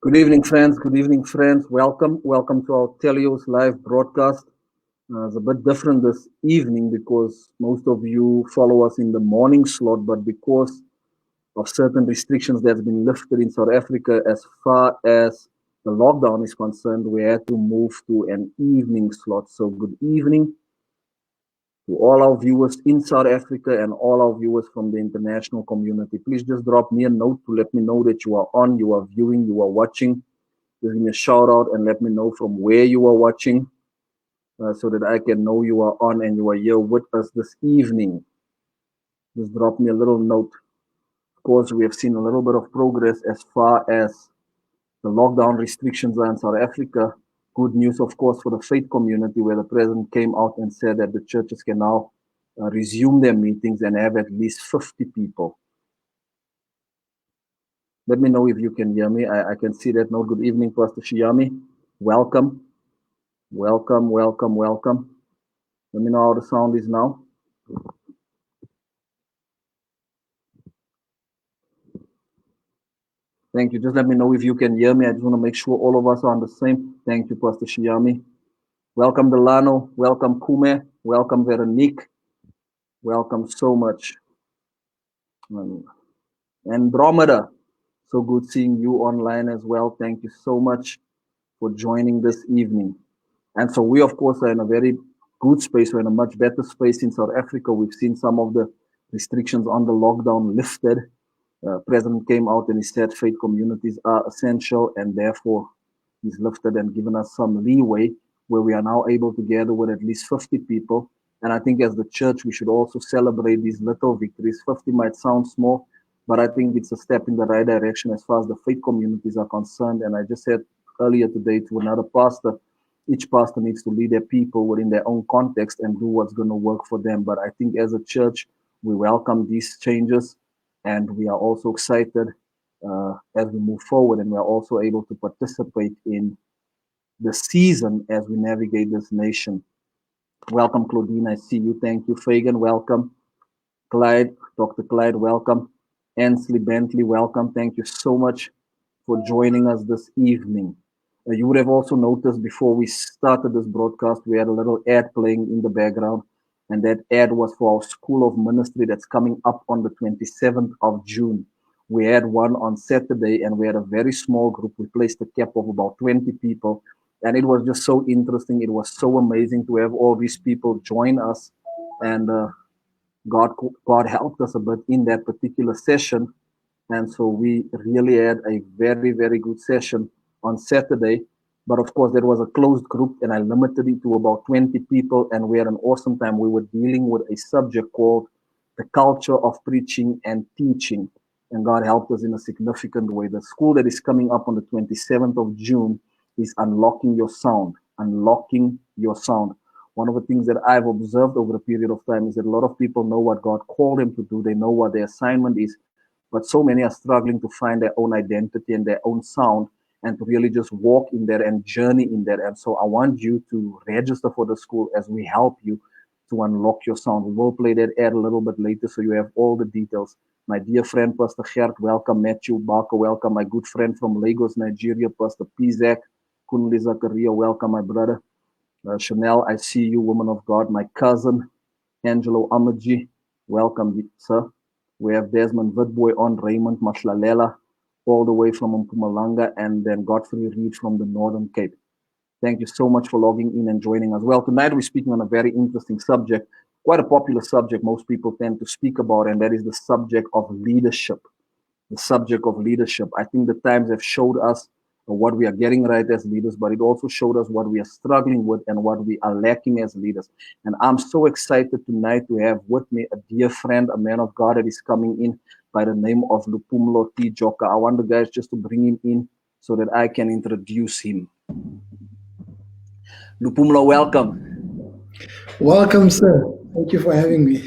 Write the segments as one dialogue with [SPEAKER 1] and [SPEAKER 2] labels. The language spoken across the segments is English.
[SPEAKER 1] Good evening, friends. Good evening, friends. Welcome to our Telios live broadcast. It's a bit different this evening because most of you follow us in the morning slot, but because of certain restrictions that's been lifted in South Africa as far as the lockdown is concerned, we had to move to an evening slot. So good evening to all our viewers in South Africa and all our viewers from the international community. Please just drop me a note to let me know that you are on, you are viewing, you are watching. Give me a shout out and let me know from where you are watching so that I can know you are on and you are here with us this evening. Just drop me a little note. Of course, we have seen a little bit of progress as far as the lockdown restrictions are in South Africa. Good news, of course, for the faith community, where the president came out and said that the churches can now resume their meetings and have at least 50 people. Let me know if you can hear me. I can see that. No, good evening, Pastor Shiyami. Welcome. Welcome. Let me know how the sound is now. Thank you. Just let me know if you can hear me. I just want to make sure all of us are on the same. Thank you, Pastor Shiyami. Welcome, Delano. Welcome, Kume. Welcome, Veronique. Welcome so much. Andromeda. So good seeing you online as well. Thank you so much for joining this evening. And so we, of course, are in a very good space. We're in a much better space in South Africa. We've seen some of the restrictions on the lockdown lifted. President came out and he said faith communities are essential, and therefore he's lifted and given us some leeway where we are now able to gather with at least 50 people. And I think as the church, we should also celebrate these little victories. 50 might sound small, but I think it's a step in the right direction as far as the faith communities are concerned. And I just said earlier today to another pastor, each pastor needs to lead their people within their own context and do what's going to work for them. But I think as a church, we welcome these changes, and we are also excited as we move forward, and we are also able to participate in the season as we navigate this nation. Welcome, Claudine. I see you. Thank you. Fagan, welcome. Clyde, Dr. Clyde, welcome. Ansley Bentley, welcome. Thank you so much for joining us this evening. You would have also noticed before we started this broadcast, we had a little ad playing in the background, and that ad was for our School of Ministry that's coming up on the 27th of June. We had one on Saturday, and we had a very small group. We placed a cap of about 20 people, and it was just so interesting. It was so amazing to have all these people join us, and God helped us a bit in that particular session. And so we really had a very, very good session on Saturday. But of course, that was a closed group, and I limited it to about 20 people, and we had an awesome time. We were dealing with a subject called the culture of preaching and teaching, and God helped us in a significant way. The school that is coming up on the 27th of June is Unlocking Your Sound. Unlocking Your Sound. One of the things that I've observed over a period of time is that a lot of people know what God called them to do. They know what their assignment is, but so many are struggling to find their own identity and their own sound, and to really just walk in there and journey in there. And so I want you to register for the school as we help you to unlock your sound. We will play that ad a little bit later, so you have all the details. My dear friend, Pastor Gert, welcome. Matthew Barker, welcome. My good friend from Lagos, Nigeria, Pastor Pizak. Kunli Zakaria, welcome, my brother. Chanel, I see you, woman of God. My cousin, Angelo Amaji, welcome, sir. We have Desmond Vidboy on, Raymond Maslalela, all the way from Mpumalanga, and then Godfrey Reed from the Northern Cape. Thank you so much for logging in and joining us. Well, tonight we're speaking on a very interesting subject, quite a popular subject most people tend to speak about, and that is the subject of leadership. The subject of leadership. I think the times have showed us what we are getting right as leaders, but it also showed us what we are struggling with and what we are lacking as leaders. And I'm so excited tonight to have with me a dear friend, a man of God that is coming in by the name of Luphumlo Joka. I want the guys just to bring him in so that I can introduce him. Luphumlo, welcome.
[SPEAKER 2] Welcome, sir. Thank you for having me.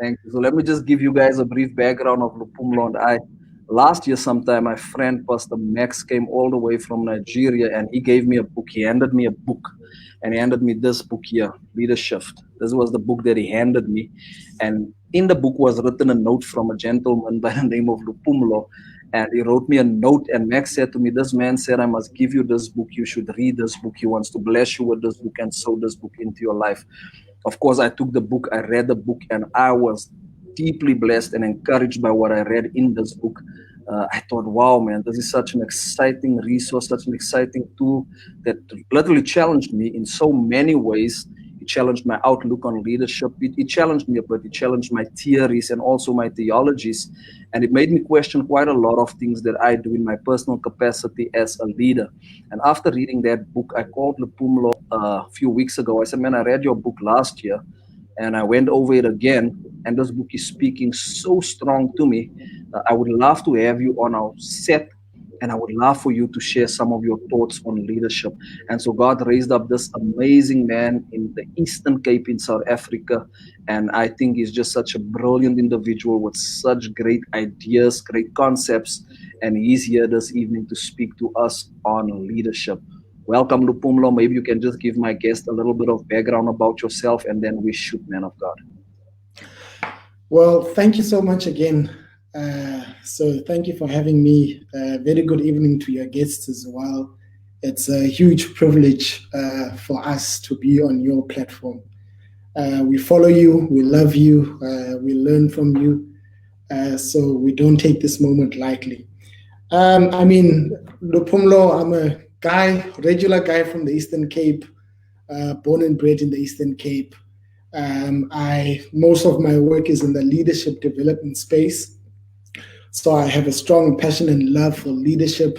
[SPEAKER 1] Thank you. So let me just give you guys a brief background of Luphumlo and I. Last year sometime, my friend Pastor Max came all the way from Nigeria, and he gave me a book. He handed me a book, and he handed me this book here, Leadership. This was the book that he handed me, and in the book was written a note from a gentleman by the name of Luphumlo, And he wrote me a note, and Max said to me, this man said, I must give you this book. You should read this book. He wants to bless you with this book and sow this book into your life. Of course, I took the book, I read the book, and I was deeply blessed and encouraged by what I read in this book. I thought, wow, man, this is such an exciting resource, such an exciting tool that literally challenged me in so many ways. It challenged my outlook on leadership. It challenged me a bit. It challenged my theories and also my theologies. And it made me question quite a lot of things that I do in my personal capacity as a leader. And after reading that book, I called Luphumlo a few weeks ago. I said, man, I read your book last year and I went over it again. And this book is speaking so strong to me. I would love to have you on our set, and I would love for you to share some of your thoughts on leadership. And so God raised up this amazing man in the Eastern Cape in South Africa. And I think he's just such a brilliant individual with such great ideas, great concepts. And he's here this evening to speak to us on leadership. Welcome, Luphumlo. Maybe you can just give my guest a little bit of background about yourself, and then we shoot, man of God.
[SPEAKER 2] Well, thank you so much again. So thank you for having me. Very good evening to your guests as well. It's a huge privilege for us to be on your platform. We follow you, we love you, we learn from you. So we don't take this moment lightly. I mean, Luphumlo, I'm a regular guy from the Eastern Cape, born and bred in the Eastern Cape. Most of my work is in the leadership development space. So I have a strong passion and love for leadership.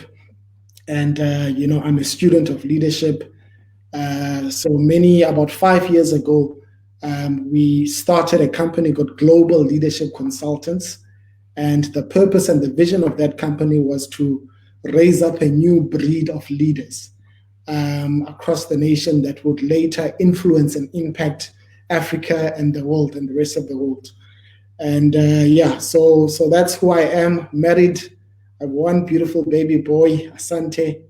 [SPEAKER 2] And, I'm a student of leadership. About 5 years ago, we started a company called Global Leadership Consultants. And the purpose and the vision of that company was to raise up a new breed of leaders across the nation that would later influence and impact Africa and the world and the rest of the world. And so that's who I am, married. I have one beautiful baby boy, Asante.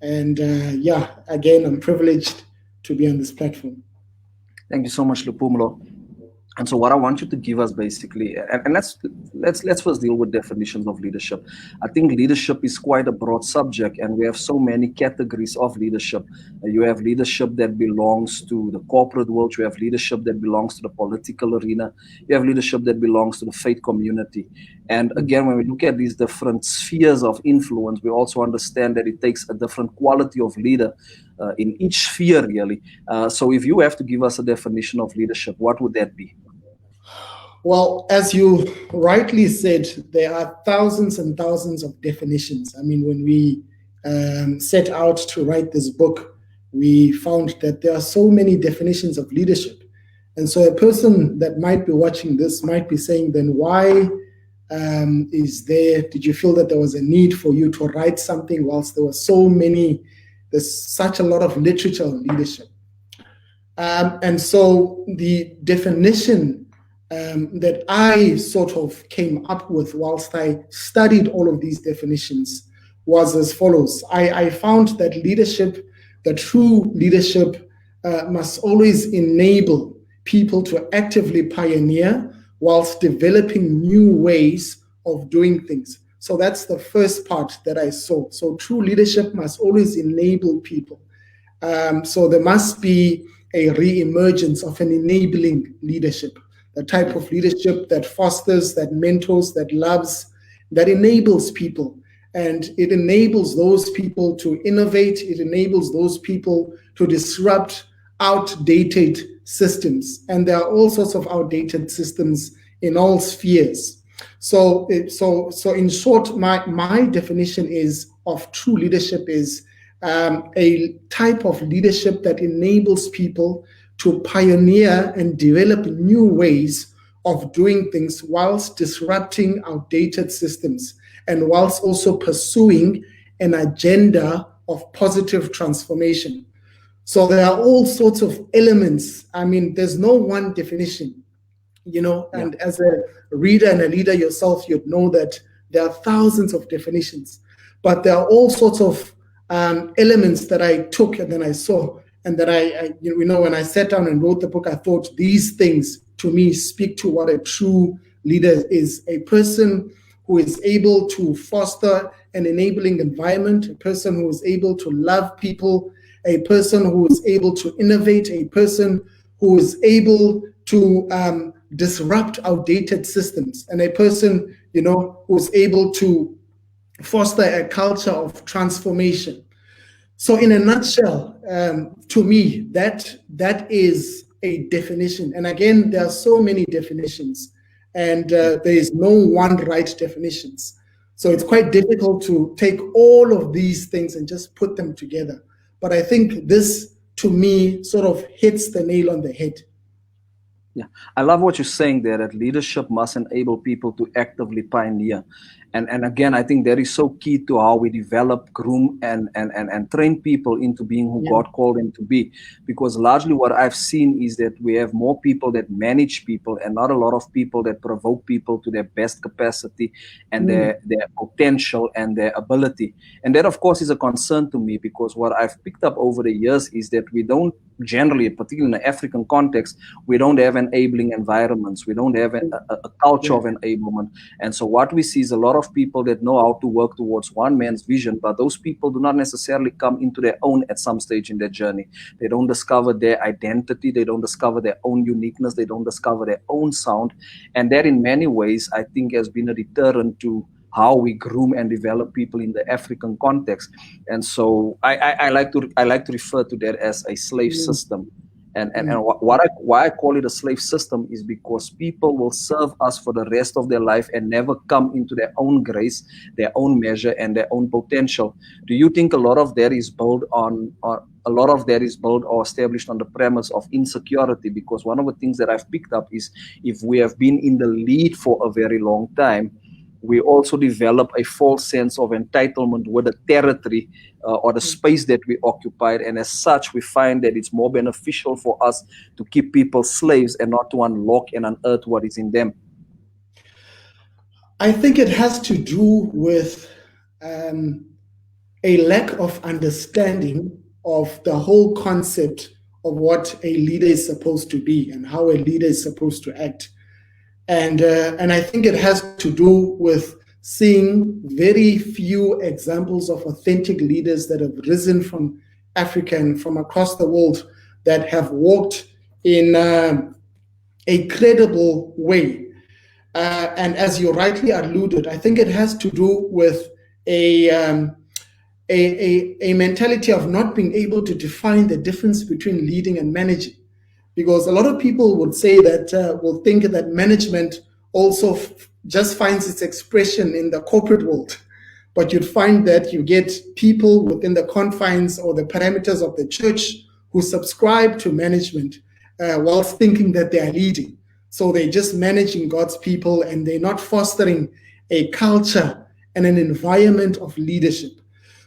[SPEAKER 2] And again, I'm privileged to be on this platform.
[SPEAKER 1] Thank you so much, Luphumlo. And so what I want you to give us basically, and let's first deal with definitions of leadership. I think leadership is quite a broad subject, and we have so many categories of leadership. You have leadership that belongs to the corporate world. You have leadership that belongs to the political arena. You have leadership that belongs to the faith community. And again, when we look at these different spheres of influence, we also understand that it takes a different quality of leader in each sphere, really. So if you have to give us a definition of leadership, what would that be?
[SPEAKER 2] Well, as you rightly said, there are thousands and thousands of definitions. I mean, when we set out to write this book, we found that there are so many definitions of leadership. And so a person that might be watching this might be saying, then why did you feel that there was a need for you to write something whilst there's such a lot of literature on leadership? And so the definition that I sort of came up with whilst I studied all of these definitions was as follows. I found that leadership, the true leadership, must always enable people to actively pioneer whilst developing new ways of doing things. So that's the first part that I saw. So true leadership must always enable people. So there must be a re-emergence of an enabling leadership, the type of leadership that fosters, that mentors, that loves, that enables people. And it enables those people to innovate. It enables those people to disrupt outdated systems. And there are all sorts of outdated systems in all spheres. So in short, my definition of true leadership is a type of leadership that enables people to pioneer and develop new ways of doing things whilst disrupting outdated systems and whilst also pursuing an agenda of positive transformation. So there are all sorts of elements. I mean, there's no one definition, and as a reader and a leader yourself, you'd know that there are thousands of definitions, but there are all sorts of elements that I took and then I saw, and that when I sat down and wrote the book, I thought these things to me speak to what a true leader is: a person who is able to foster an enabling environment, a person who is able to love people, a person who is able to innovate, a person who is able to disrupt outdated systems, and a person, who is able to foster a culture of transformation. So in a nutshell, to me, that is a definition. And again, there are so many definitions, and there is no one right definitions. So it's quite difficult to take all of these things and just put them together. But I think this, to me, sort of hits the nail on the head.
[SPEAKER 1] Yeah, I love what you're saying there, that leadership must enable people to actively pioneer. And again, I think that is so key to how we develop, groom, and train people into being who God called them to be. Because largely what I've seen is that we have more people that manage people and not a lot of people that provoke people to their best capacity and their potential and their ability. And that, of course, is a concern to me, because what I've picked up over the years is that we don't generally, particularly in the African context, we don't have enabling environments. We don't have a culture of enablement. And so what we see is a lot of people that know how to work towards one man's vision, but those people do not necessarily come into their own at some stage in their journey. They don't discover their identity. They don't discover their own uniqueness. They don't discover their own sound. And that in many ways, I think, has been a deterrent to how we groom and develop people in the African context. And so I like to refer to that as a slave system. And why I call it a slave system is because people will serve us for the rest of their life and never come into their own grace, their own measure, and their own potential. Do you think a lot of that is built or established on the premise of insecurity? Because one of the things that I've picked up is, if we have been in the lead for a very long time, we also develop a false sense of entitlement with the territory or the space that we occupied. And as such, we find that it's more beneficial for us to keep people slaves and not to unlock and unearth what is in them.
[SPEAKER 2] I think it has to do with a lack of understanding of the whole concept of what a leader is supposed to be and how a leader is supposed to act. And I think it has to do with seeing very few examples of authentic leaders that have risen from Africa and from across the world that have walked in a credible way. And as you rightly alluded, I think it has to do with a mentality of not being able to define the difference between leading and managing. Because a lot of people would say that, will think that management also just finds its expression in the corporate world. But you'd find that you get people within the confines or the parameters of the church who subscribe to management whilst thinking that they are leading. So they're just managing God's people and they're not fostering a culture and an environment of leadership.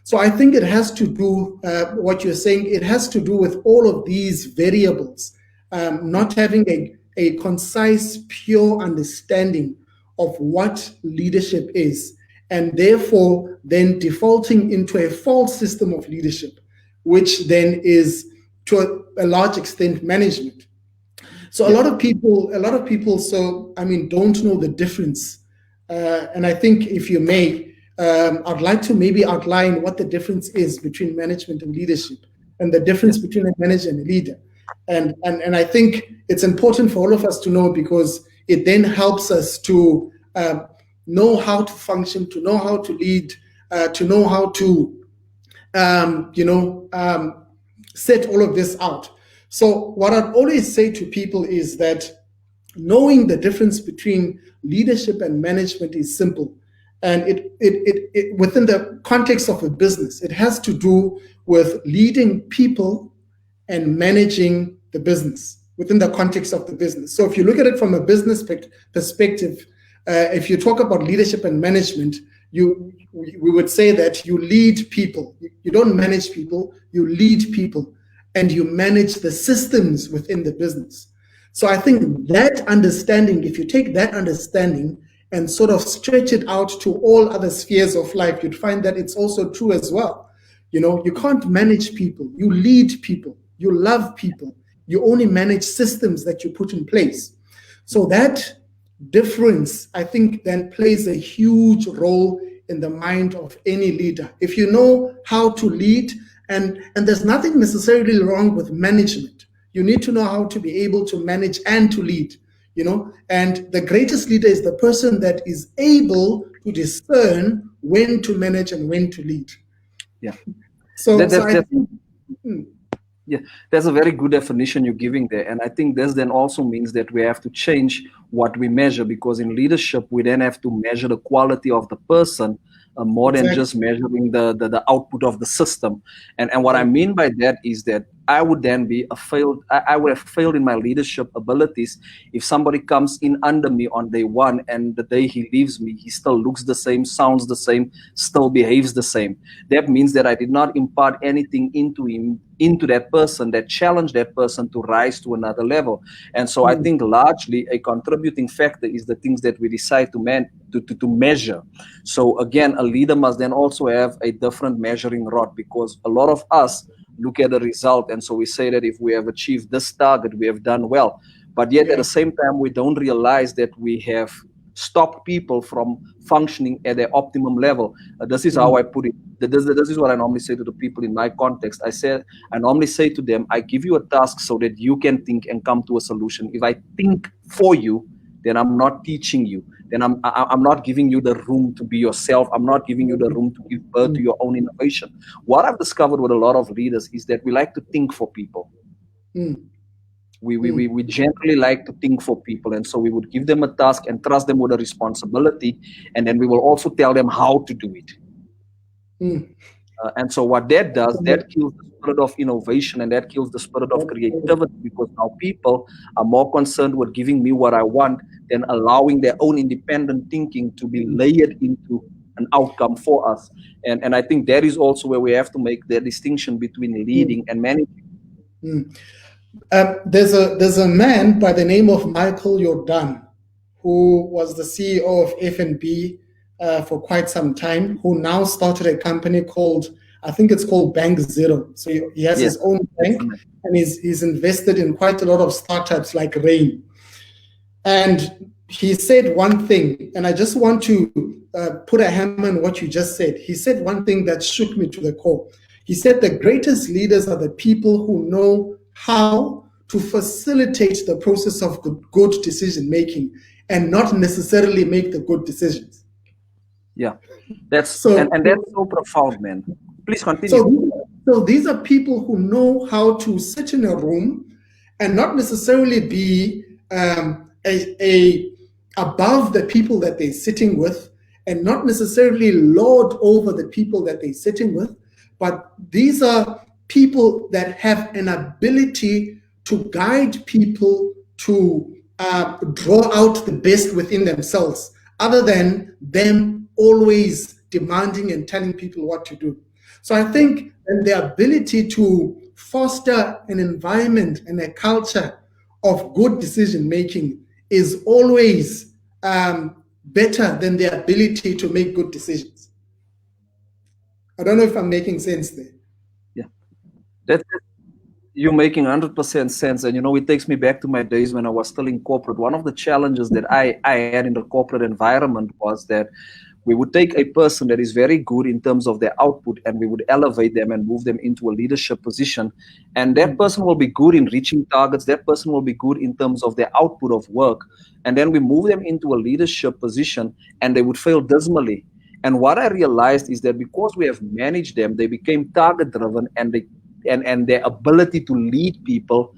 [SPEAKER 2] So I think it has to do, what you're saying, it has to do with all of these variables. Not having a concise, pure understanding of what leadership is, and therefore then defaulting into a false system of leadership, which then is to a large extent management. So a lot of people, don't know the difference. And I think, if you may, I'd like to maybe outline what the difference is between management and leadership, and the difference between a manager and a leader. And I think it's important for all of us to know, because it then helps us to know how to function, to know how to lead, to know how to, set all of this out. So what I'd always say to people is that knowing the difference between leadership and management is simple. And it within the context of a business, it has to do with leading people and managing the business within the context of the business. So if you look at it from a business perspective, if you talk about leadership and management, we would say that you lead people. You don't manage people, you lead people, and you manage the systems within the business. So I think that understanding, if you take that understanding and sort of stretch it out to all other spheres of life, you'd find that it's also true as well. You can't manage people, you lead people, you love people, you only manage systems that you put in place. So that difference, I think, then plays a huge role in the mind of any leader. If you know how to lead, and there's nothing necessarily wrong with management. You need to know how to be able to manage and to lead, and the greatest leader is the person that is able to discern when to manage and when to lead.
[SPEAKER 1] Yeah.
[SPEAKER 2] So I think,
[SPEAKER 1] yeah, that's a very good definition you're giving there. And I think this then also means that we have to change what we measure, because in leadership, we then have to measure the quality of the person more than just measuring the output of the system. And what I mean by that is that I would then be I would have failed in my leadership abilities if somebody comes in under me on day one and the day he leaves me, he still looks the same, sounds the same, still behaves the same. That means that I did not impart anything into him, into that person, that challenged that person to rise to another level. And so I think largely a contributing factor is the things that we decide to measure. So again, a leader must then also have a different measuring rod, because a lot of us look at the result, and so we say that if we have achieved this target, we have done well. But yet at the same time, we don't realize that we have stopped people from functioning at their optimum level. This is how I put it. This is what I normally say to the people in my context. I normally say to them, I give you a task so that you can think and come to a solution. If I think for you, then I'm not teaching you. Then I'm not giving you the room to be yourself. I'm not giving you the room to give birth to your own innovation. What I've discovered with a lot of leaders is that we like to think for people. We generally like to think for people, and so we would give them a task and trust them with a responsibility, and then we will also tell them how to do it. And so what that does, that kills the spirit of innovation, and that kills the spirit of creativity, because now people are more concerned with giving me what I want than allowing their own independent thinking to be layered into an outcome for us. And I think that is also where we have to make the distinction between leading and managing.
[SPEAKER 2] There's a man by the name of Michael Jordan, who was the CEO of F&B for quite some time, who now started a company called, I think it's called Bank Zero. So he has his own bank, and he's invested in quite a lot of startups like Rain. And he said one thing, and I just want to put a hammer on what you just said. He said one thing that shook me to the core. He said the greatest leaders are the people who know how to facilitate the process of good decision making and not necessarily make the good decisions.
[SPEAKER 1] Yeah, that's so, and that's so profound, man. Please continue.
[SPEAKER 2] So these are people who know how to sit in a room and not necessarily be above the people that they're sitting with, and not necessarily lord over the people that they're sitting with, but these are people that have an ability to guide people to draw out the best within themselves, other than them always demanding and telling people what to do. So I think the ability to foster an environment and a culture of good decision making is always better than the ability to make good decisions. I don't know if I'm making sense there.
[SPEAKER 1] Yeah, you're making 100% sense. And, it takes me back to my days when I was still in corporate. One of the challenges that I had in the corporate environment was that we would take a person that is very good in terms of their output, and we would elevate them and move them into a leadership position. And that person will be good in reaching targets. That person will be good in terms of their output of work. And then we move them into a leadership position, and they would fail dismally. And what I realized is that because we have managed them, they became target-driven, and their ability to lead people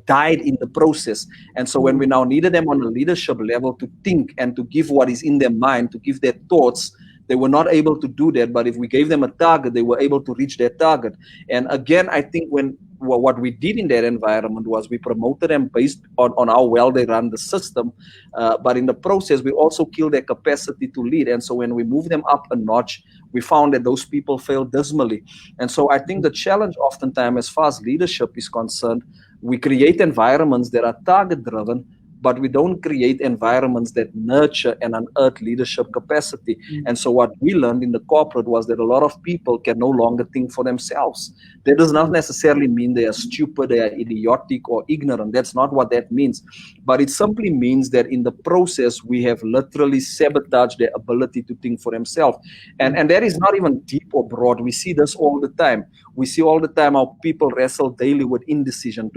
[SPEAKER 1] died in the process. And so when we now needed them on a leadership level to think and to give what is in their mind, to give their thoughts, they were not able to do that. But if we gave them a target, they were able to reach their target. And again, I think what we did in that environment was we promoted them based on how well they run the system. But in the process, we also killed their capacity to lead. And so when we moved them up a notch, we found that those people failed dismally. And so I think the challenge oftentimes, as far as leadership is concerned, we create environments that are target-driven, but we don't create environments that nurture and unearth leadership capacity. And so what we learned in the corporate was that a lot of people can no longer think for themselves. That does not necessarily mean they are stupid, they are idiotic or ignorant. That's not what that means. But it simply means that in the process, we have literally sabotaged their ability to think for themselves. And that is not even deep or broad. We see this all the time. We see all the time how people wrestle daily with indecision.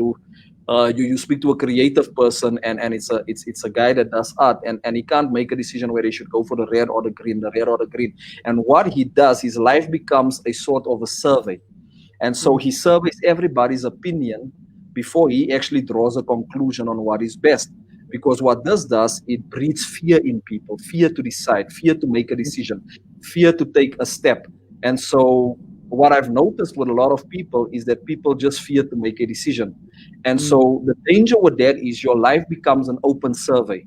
[SPEAKER 1] You speak to a creative person, and it's a guy that does art, and he can't make a decision where he should go for the red or the green, And what he does, his life becomes a sort of a survey. And so he surveys everybody's opinion before he actually draws a conclusion on what is best. Because what this does, it breeds fear in people, fear to decide, fear to make a decision, fear to take a step. And so what I've noticed with a lot of people is that people just fear to make a decision. And so the danger with that is your life becomes an open survey.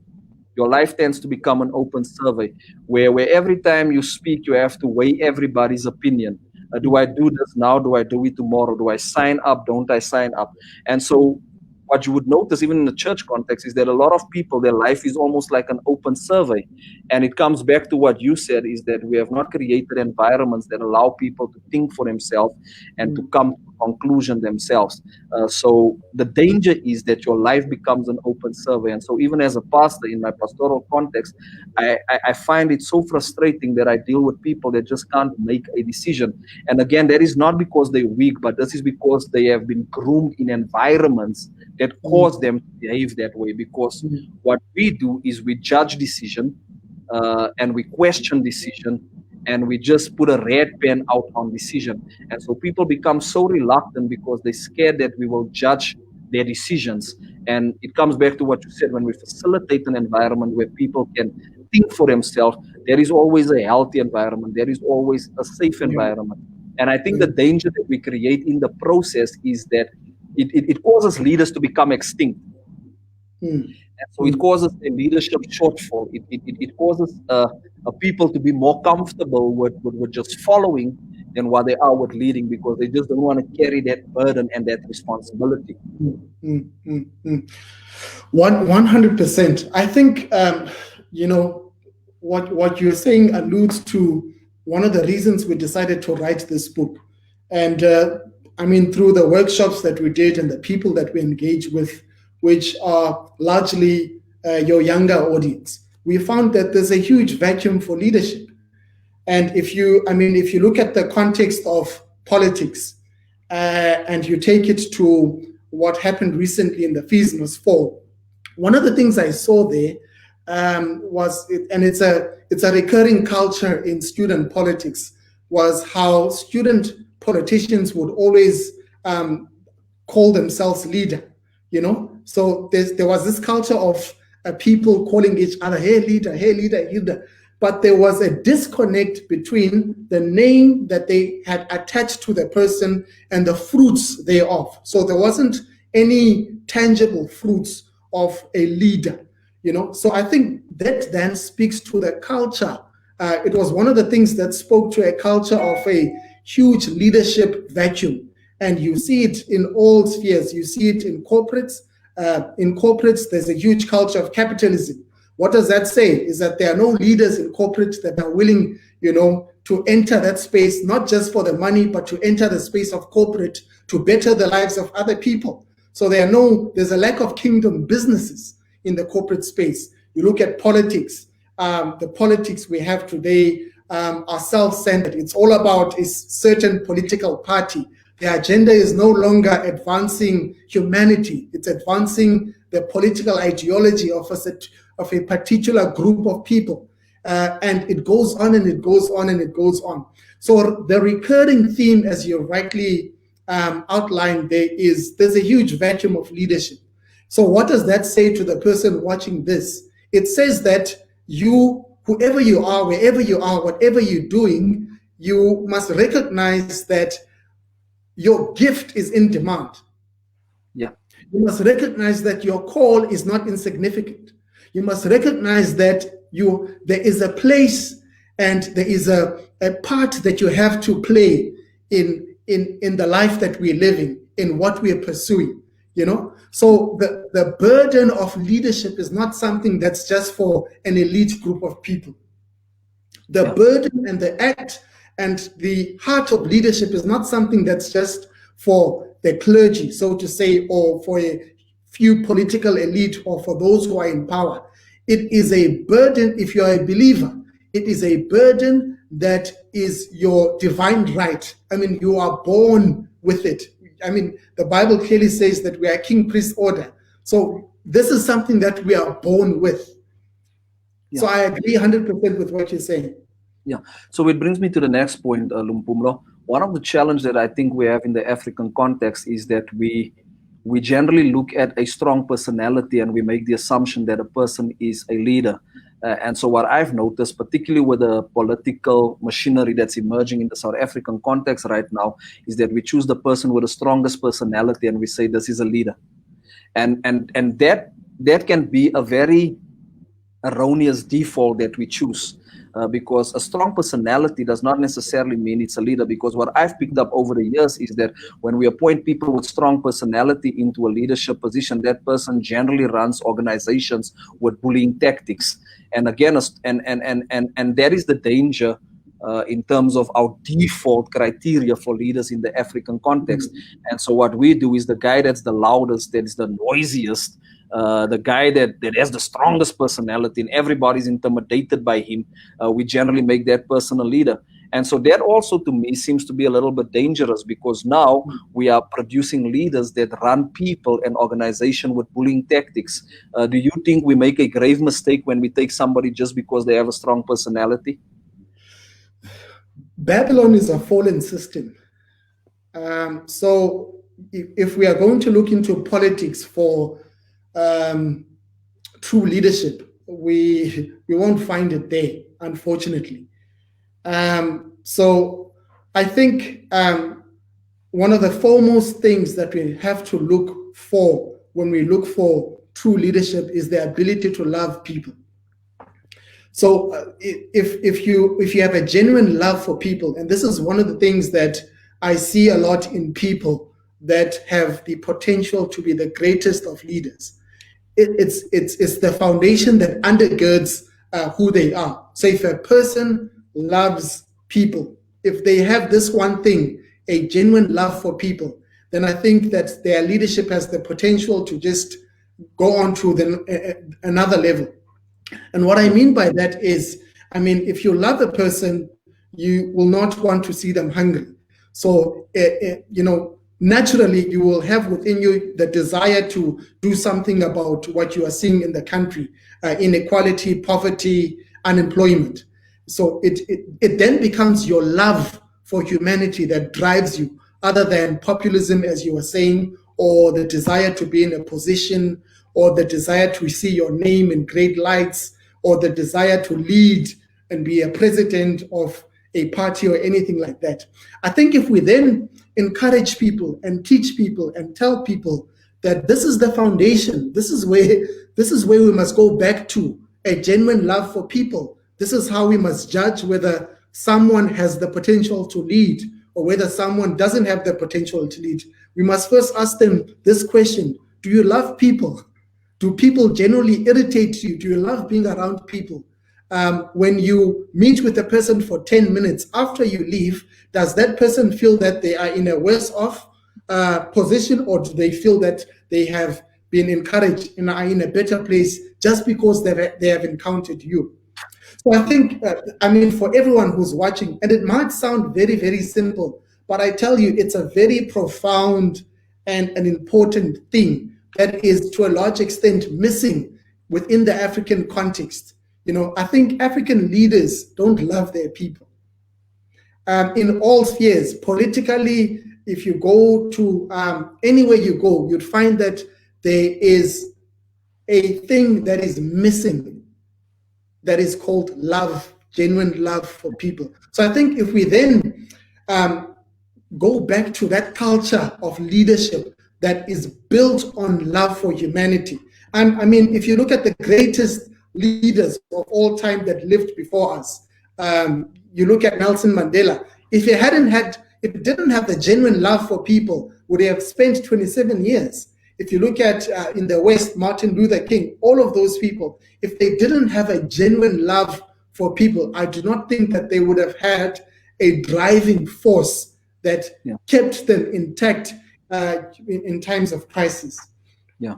[SPEAKER 1] Your life tends to become an open survey where every time you speak, you have to weigh everybody's opinion. Do I do this now? Do I do it tomorrow? Do I sign up? Don't I sign up? And so what you would notice, even in the church context, is that a lot of people, their life is almost like an open survey. And it comes back to what you said, is that we have not created environments that allow people to think for themselves and to come to a conclusion themselves. So the danger is that your life becomes an open survey. And so even as a pastor in my pastoral context, I find it so frustrating that I deal with people that just can't make a decision. And again, that is not because they're weak, but this is because they have been groomed in environments that cause them to behave that way. Because what we do is we judge decision and we question decision, and we just put a red pen out on decision. And so people become so reluctant because they're scared that we will judge their decisions. And it comes back to what you said, when we facilitate an environment where people can think for themselves, there is always a healthy environment, there is always a safe environment. And I think the danger that we create in the process is that it causes leaders to become extinct. And so it causes a leadership shortfall. It causes people to be more comfortable with just following than what they are with leading, because they just don't want to carry that burden and that responsibility.
[SPEAKER 2] 100%. I think, what you're saying alludes to one of the reasons we decided to write this book. And through the workshops that we did and the people that we engage with, which are largely your younger audience, we found that there's a huge vacuum for leadership. And if you look at the context of politics and you take it to what happened recently in the Fees Fall, one of the things I saw there it's a recurring culture in student politics, was how student politicians would always call themselves leader. So there was this culture of people calling each other, hey leader, hey leader, leader. But there was a disconnect between the name that they had attached to the person and the fruits thereof. So there wasn't any tangible fruits of a leader. So I think that then speaks to the culture. It was one of the things that spoke to a culture of a huge leadership vacuum. And you see it in all spheres. You see it in corporates. In corporates, there's a huge culture of capitalism. What does that say? Is that there are no leaders in corporate that are willing, to enter that space, not just for the money, but to enter the space of corporate to better the lives of other people. So there's a lack of kingdom businesses in the corporate space. You look at politics. The politics we have today are self-centered. It's all about a certain political party. The agenda is no longer advancing humanity. It's advancing the political ideology of a particular group of people. And it goes on and it goes on and it goes on. So the recurring theme, as you rightly outlined there, is there's a huge vacuum of leadership. So what does that say to the person watching this? It says that you, whoever you are, wherever you are, whatever you're doing, you must recognize that your gift is in demand.
[SPEAKER 1] Yeah.
[SPEAKER 2] You must recognize that your call is not insignificant. You must recognize that there is a place and there is a part that you have to play in the life that we're living, in what we're pursuing. So the burden of leadership is not something that's just for an elite group of people. The burden and the act and the heart of leadership is not something that's just for the clergy, so to say, or for a few political elite or for those who are in power. It is a burden. If you are a believer, it is a burden that is your divine right. I mean, you are born with it. I mean, the Bible clearly says that we are king priest order. So this is something that we are born with. So I agree 100% with what you're saying.
[SPEAKER 1] Yeah. So it brings me to the next point, Luphumlo. One of the challenges that I think we have in the African context is that we generally look at a strong personality and we make the assumption that a person is a leader. And so what I've noticed, particularly with the political machinery that's emerging in the South African context right now, is that we choose the person with the strongest personality and we say this is a leader. And that can be a very erroneous default that we choose. Because a strong personality does not necessarily mean it's a leader. Because what I've picked up over the years is that when we appoint people with strong personality into a leadership position, that person generally runs organizations with bullying tactics. And again, and that is the danger in terms of our default criteria for leaders in the African context. And so what we do is the guy that's the loudest, that is the noisiest, the guy that has the strongest personality and everybody's intimidated by him, we generally make that person a leader. And so that also to me seems to be a little bit dangerous, because now we are producing leaders that run people and organization with bullying tactics. Do you think we make a grave mistake when we take somebody just because they have a strong personality?
[SPEAKER 2] Babylon is a fallen system. So if we are going to look into politics for true leadership, we won't find it there, unfortunately. So I think one of the foremost things that we have to look for when we look for true leadership is the ability to love people. So if you have a genuine love for people, and this is one of the things that I see a lot in people that have the potential to be the greatest of leaders, it's the foundation that undergirds who they are. So if a person loves people, if they have this one thing, a genuine love for people, then I think that their leadership has the potential to just go on to another level. And what I mean by that is, I mean, if you love a person, you will not want to see them hungry. So, naturally, you will have within you the desire to do something about what you are seeing in the country, inequality, poverty, unemployment. So it then becomes your love for humanity that drives you, other than populism, as you were saying, or the desire to be in a position, or the desire to see your name in great lights, or the desire to lead and be a president of a party or anything like that. I think if we then encourage people and teach people and tell people that this is the foundation, this is where we must go back to, a genuine love for people. This is how we must judge whether someone has the potential to lead or whether someone doesn't have the potential to lead. We must first ask them this question: do you love people? Do people generally irritate you? Do you love being around people? When you meet with a person for 10 minutes, after you leave, does that person feel that they are in a worse off position, or do they feel that they have been encouraged and are in a better place just because they have encountered you? So I think, for everyone who's watching, and it might sound very, very simple, but I tell you, it's a very profound and an important thing that is to a large extent missing within the African context. I think African leaders don't love their people. In all spheres, politically, if you go to anywhere you go, you'd find that there is a thing that is missing that is called love, genuine love for people. So I think if we then go back to that culture of leadership that is built on love for humanity. If you look at the greatest leaders of all time that lived before us, you look at Nelson Mandela. If he didn't have the genuine love for people, would he have spent 27 years? If you look at in the West, Martin Luther King, all of those people, if they didn't have a genuine love for people, I do not think that they would have had a driving force that kept them intact in times of crisis.
[SPEAKER 1] Yeah,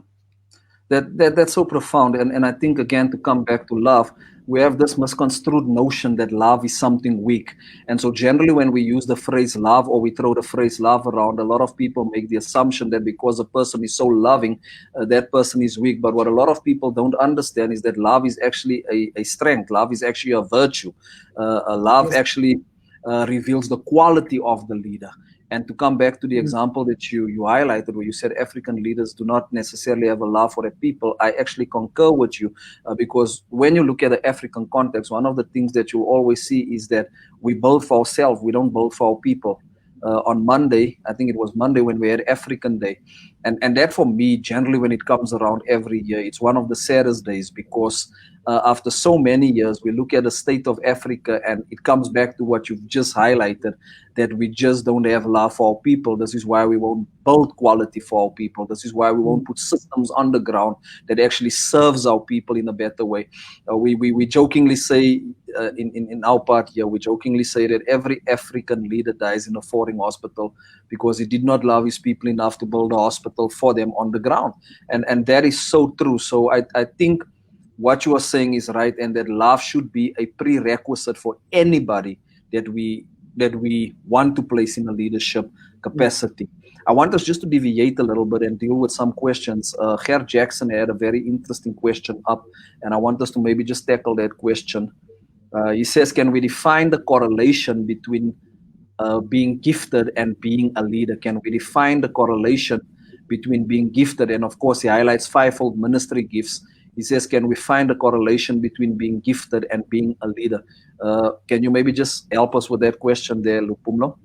[SPEAKER 1] that's so profound. And I think, again, to come back to love, we have this misconstrued notion that love is something weak. And so generally when we use the phrase love, or we throw the phrase love around, a lot of people make the assumption that because a person is so loving, that person is weak. But what a lot of people don't understand is that love is actually a strength. Love is actually a virtue. Love actually reveals the quality of the leader. And to come back to the example that you highlighted, where you said African leaders do not necessarily have a love for their people, I actually concur with you, because when you look at the African context, one of the things that you always see is that we build for ourselves, we don't build for our people. On Monday, I think it was Monday when we had African Day. And that for me, generally when it comes around every year, it's one of the saddest days, because after so many years, we look at the state of Africa, and it comes back to what you've just highlighted, that we just don't have love for our people. This is why we won't build quality for our people. This is why we won't put systems on the ground that actually serves our people in a better way. We jokingly say, in our part here, we jokingly say that every African leader dies in a foreign hospital because he did not love his people enough to build a hospital for them on the ground. And that is so true. So I think what you are saying is right, and that love should be a prerequisite for anybody that we want to place in a leadership capacity. I want us just to deviate a little bit and deal with some questions. Ger Jackson had a very interesting question up, and I want us to maybe just tackle that question. He says, can we define the correlation between being gifted and being a leader? Can we define the correlation between being gifted? And of course, he highlights fivefold ministry gifts. He says, can we find a correlation between being gifted and being a leader? Can you maybe just help us with that question there, Luphumlo?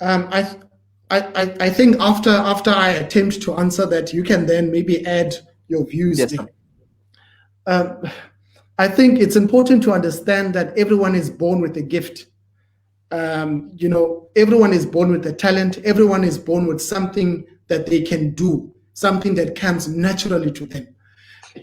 [SPEAKER 2] I think after I attempt to answer that, you can then maybe add your views.
[SPEAKER 1] Yes,
[SPEAKER 2] I think it's important to understand that everyone is born with a gift. Everyone is born with a talent. Everyone is born with something that they can do, something that comes naturally to them.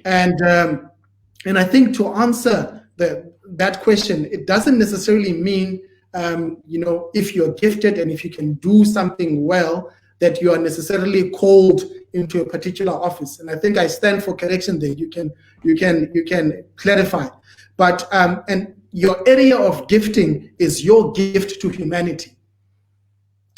[SPEAKER 2] And I think to answer that question, it doesn't necessarily mean if you're gifted and if you can do something well, that you are necessarily called into a particular office. And I think I stand for correction there. You can clarify. But and your area of gifting is your gift to humanity.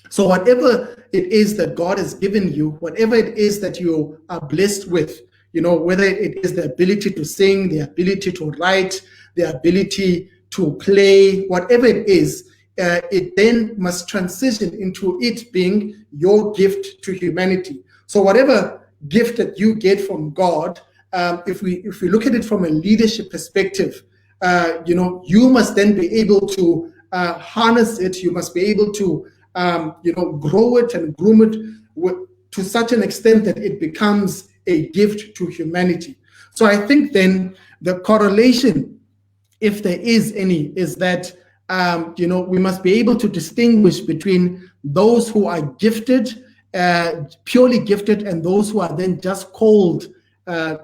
[SPEAKER 2] So whatever it is that God has given you, whatever it is that you are blessed with, whether it is the ability to sing, the ability to write, the ability to play, whatever it is, it then must transition into it being your gift to humanity. So whatever gift that you get from God, if we look at it from a leadership perspective, you must then be able to harness it. You must be able to grow it and groom it to such an extent that it becomes a gift to humanity. So I think then the correlation, if there is any, is that we must be able to distinguish between those who are gifted, purely gifted, and those who are then just called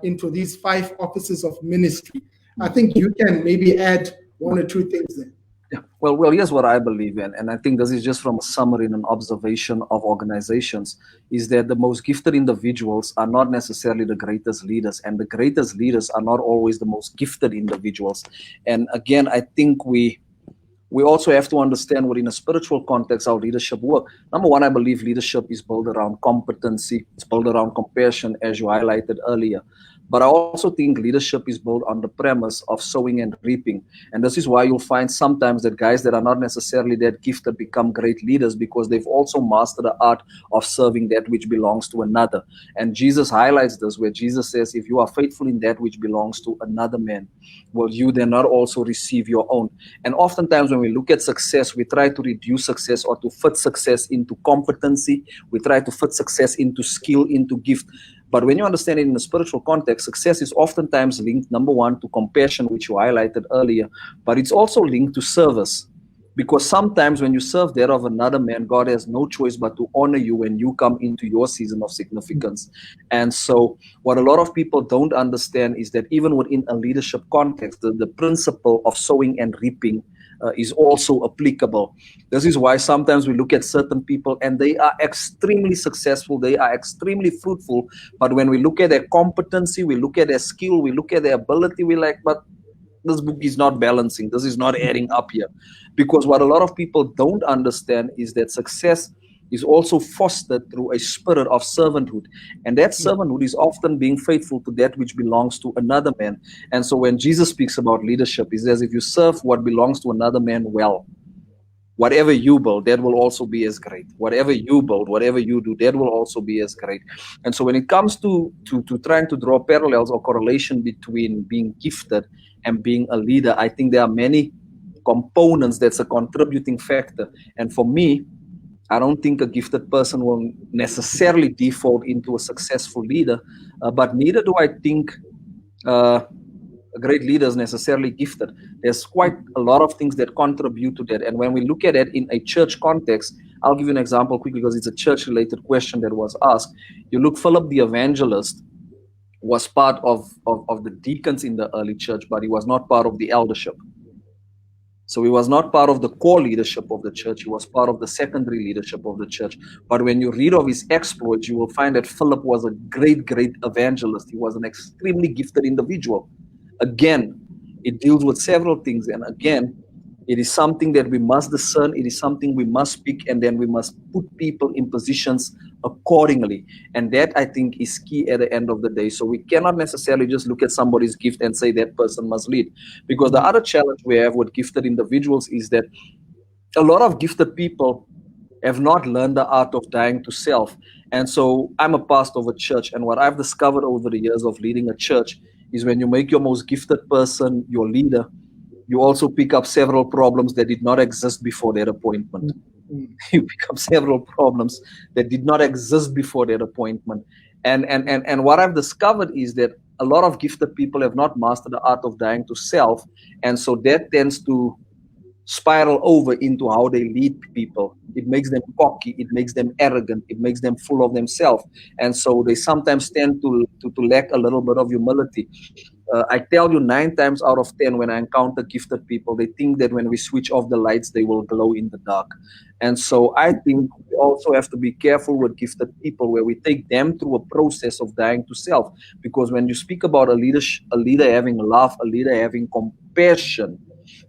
[SPEAKER 2] into these 5 offices of ministry. I think you can maybe add 1 or 2 things there.
[SPEAKER 1] Yeah. Well, here's what I believe in, and I think this is just from a summary and an observation of organizations, is that the most gifted individuals are not necessarily the greatest leaders, and the greatest leaders are not always the most gifted individuals. And again, I think we also have to understand within a spiritual context how leadership works. Number one, I believe leadership is built around competency. It's built around compassion, as you highlighted earlier. But I also think leadership is built on the premise of sowing and reaping. And this is why you'll find sometimes that guys that are not necessarily that gifted become great leaders, because they've also mastered the art of serving that which belongs to another. And Jesus highlights this, where Jesus says, if you are faithful in that which belongs to another man, will you then not also receive your own? And oftentimes when we look at success, we try to reduce success or to fit success into competency. We try to fit success into skill, into gift. But when you understand it in a spiritual context, success is oftentimes linked, number one, to compassion, which you highlighted earlier, but it's also linked to service. Because sometimes when you serve that of another man, God has no choice but to honor you when you come into your season of significance. And so what a lot of people don't understand is that even within a leadership context, the principle of sowing and reaping is also applicable. This is why sometimes we look at certain people and they are extremely successful, they are extremely fruitful, but when we look at their competency, we look at their skill, we look at their ability, we're like, but this book is not balancing, this is not adding up here. Because what a lot of people don't understand is that success is also fostered through a spirit of servanthood. And that servanthood is often being faithful to that which belongs to another man. And so when Jesus speaks about leadership, he says, if you serve what belongs to another man well, whatever you build, that will also be as great. Whatever you build, whatever you do, that will also be as great. And so when it comes to trying to draw parallels or correlation between being gifted and being a leader, I think there are many components that's a contributing factor. And for me, I don't think a gifted person will necessarily default into a successful leader, but neither do I think a great leader is necessarily gifted. There's quite a lot of things that contribute to that. And when we look at it in a church context, I'll give you an example quickly because it's a church-related question that was asked. You look, Philip the evangelist was part of the deacons in the early church, but he was not part of the eldership. So he was not part of the core leadership of the church. He was part of the secondary leadership of the church. But when you read of his exploits, you will find that Philip was a great, great evangelist. He was an extremely gifted individual. Again, it deals with several things. And again, it is something that we must discern. It is something we must speak, and then we must put people in positions accordingly. And that, I think, is key at the end of the day. So we cannot necessarily just look at somebody's gift and say that person must lead. Because the other challenge we have with gifted individuals is that a lot of gifted people have not learned the art of dying to self. And so I'm a pastor of a church, and what I've discovered over the years of leading a church is when you make your most gifted person your leader, you also pick up several problems that did not exist before their appointment. You pick up several problems that did not exist before their appointment. And what I've discovered is that a lot of gifted people have not mastered the art of dying to self. And so that tends to spiral over into how they lead people. It makes them cocky, it makes them arrogant, it makes them full of themselves. And so they sometimes tend to lack a little bit of humility. I tell you, 9 times out of 10, when I encounter gifted people, they think that when we switch off the lights, they will glow in the dark. And so I think we also have to be careful with gifted people, where we take them through a process of dying to self. Because when you speak about a leader having love, a leader having compassion,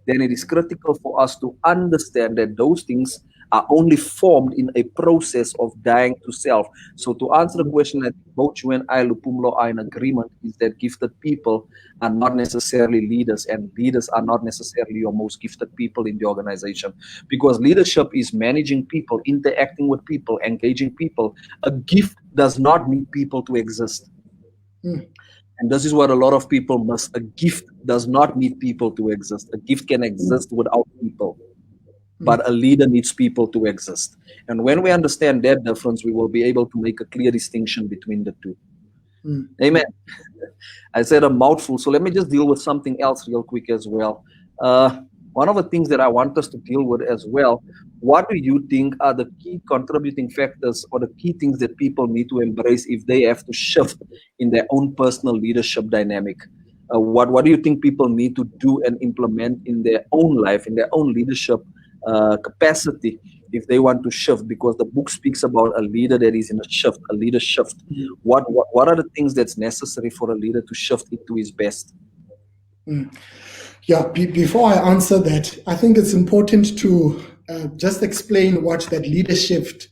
[SPEAKER 1] then it is critical for us to understand that those things are only formed in a process of dying to self. So to answer the question that both you and I, Luphumlo, are in agreement, is that gifted people are not necessarily leaders, and leaders are not necessarily your most gifted people in the organization. Because leadership is managing people, interacting with people, engaging people. A gift does not need people to exist. And this is what a lot of people miss. A gift does not need people to exist. A gift can exist without people. But a leader needs people to exist. And when we understand that difference, we will be able to make a clear distinction between the two. Amen. I said a mouthful, so let me just deal with something else real quick as well. One of the things that I want us to deal with as well, what do you think are the key contributing factors or the key things that people need to embrace if they have to shift in their own personal leadership dynamic? What do you think people need to do and implement in their own life, in their own leadership capacity, if they want to shift? Because the book speaks about a leader that is in a shift, a leader shift. What are the things that's necessary for a leader to shift into his best?
[SPEAKER 2] Yeah, before I answer that, I think it's important to just explain what that leadership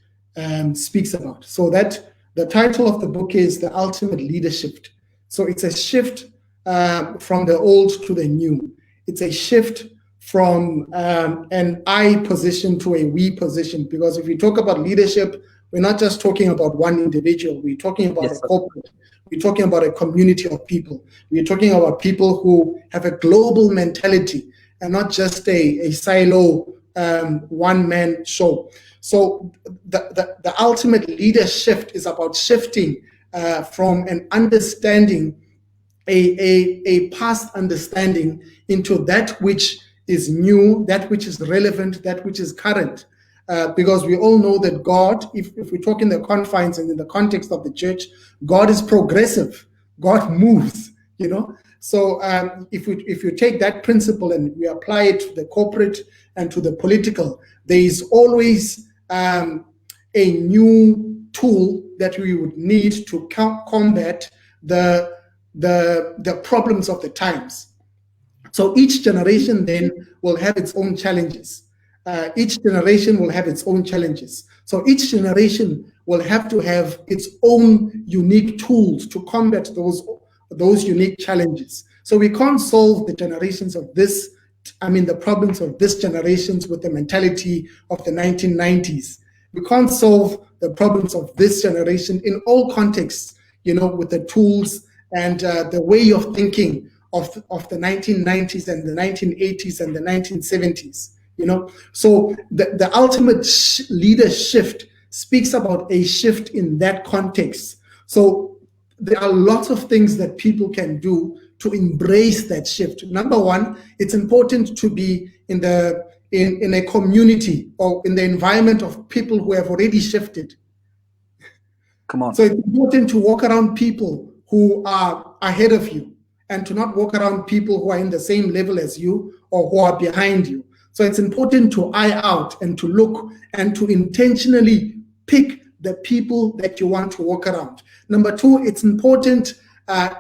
[SPEAKER 2] speaks about. So that the title of the book is The Ultimate Leadership. So it's a shift from the old to the new. It's a shift from an I position to a we position. Because if we talk about leadership, we're not just talking about one individual. We're talking about a corporate. We're talking about a community of people. We're talking about people who have a global mentality and not just a silo one-man show. So the ultimate leader shift is about shifting from an understanding, a past understanding, into that which is new, that which is relevant, that which is current. Because we all know that God, if we talk in the confines and in the context of the church, God is progressive. God moves, So if you take that principle and we apply it to the corporate and to the political, there is always a new tool that we would need to combat the problems of the times. So each generation then will have its own challenges. Each generation will have its own challenges. So each generation will have to have its own unique tools to combat those unique challenges. So we can't solve the generations of this, the problems of this generations with the mentality of the 1990s. We can't solve the problems of this generation in all contexts, with the tools and the way of thinking of the 1990s and the 1980s and the 1970s. So the ultimate leader shift speaks about a shift in that context. So there are lots of things that people can do to embrace that shift. Number one, it's important to be in a community or in the environment of people who have already shifted.
[SPEAKER 1] Come on.
[SPEAKER 2] So it's important to walk around people who are ahead of you and to not walk around people who are in the same level as you or who are behind you. So it's important to eye out and to look and to intentionally pick the people that you want to walk around. Number two, it's important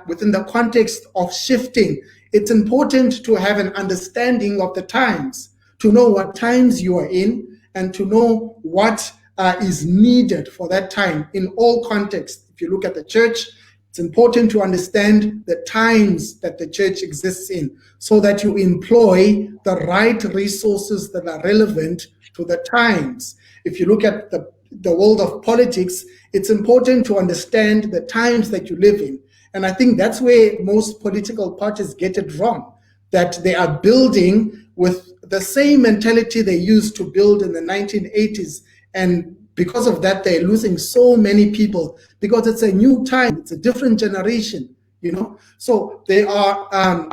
[SPEAKER 2] within the context of shifting, it's important to have an understanding of the times, to know what times you are in and to know what is needed for that time in all contexts. If you look at the church, it's important to understand the times that the church exists in so that you employ the right resources that are relevant to the times. If you look at the world of politics, it's important to understand the times that you live in. And I think that's where most political parties get it wrong, that they are building with the same mentality they used to build in the 1980s. And because of that, they're losing so many people because it's a new time, it's a different generation, So there are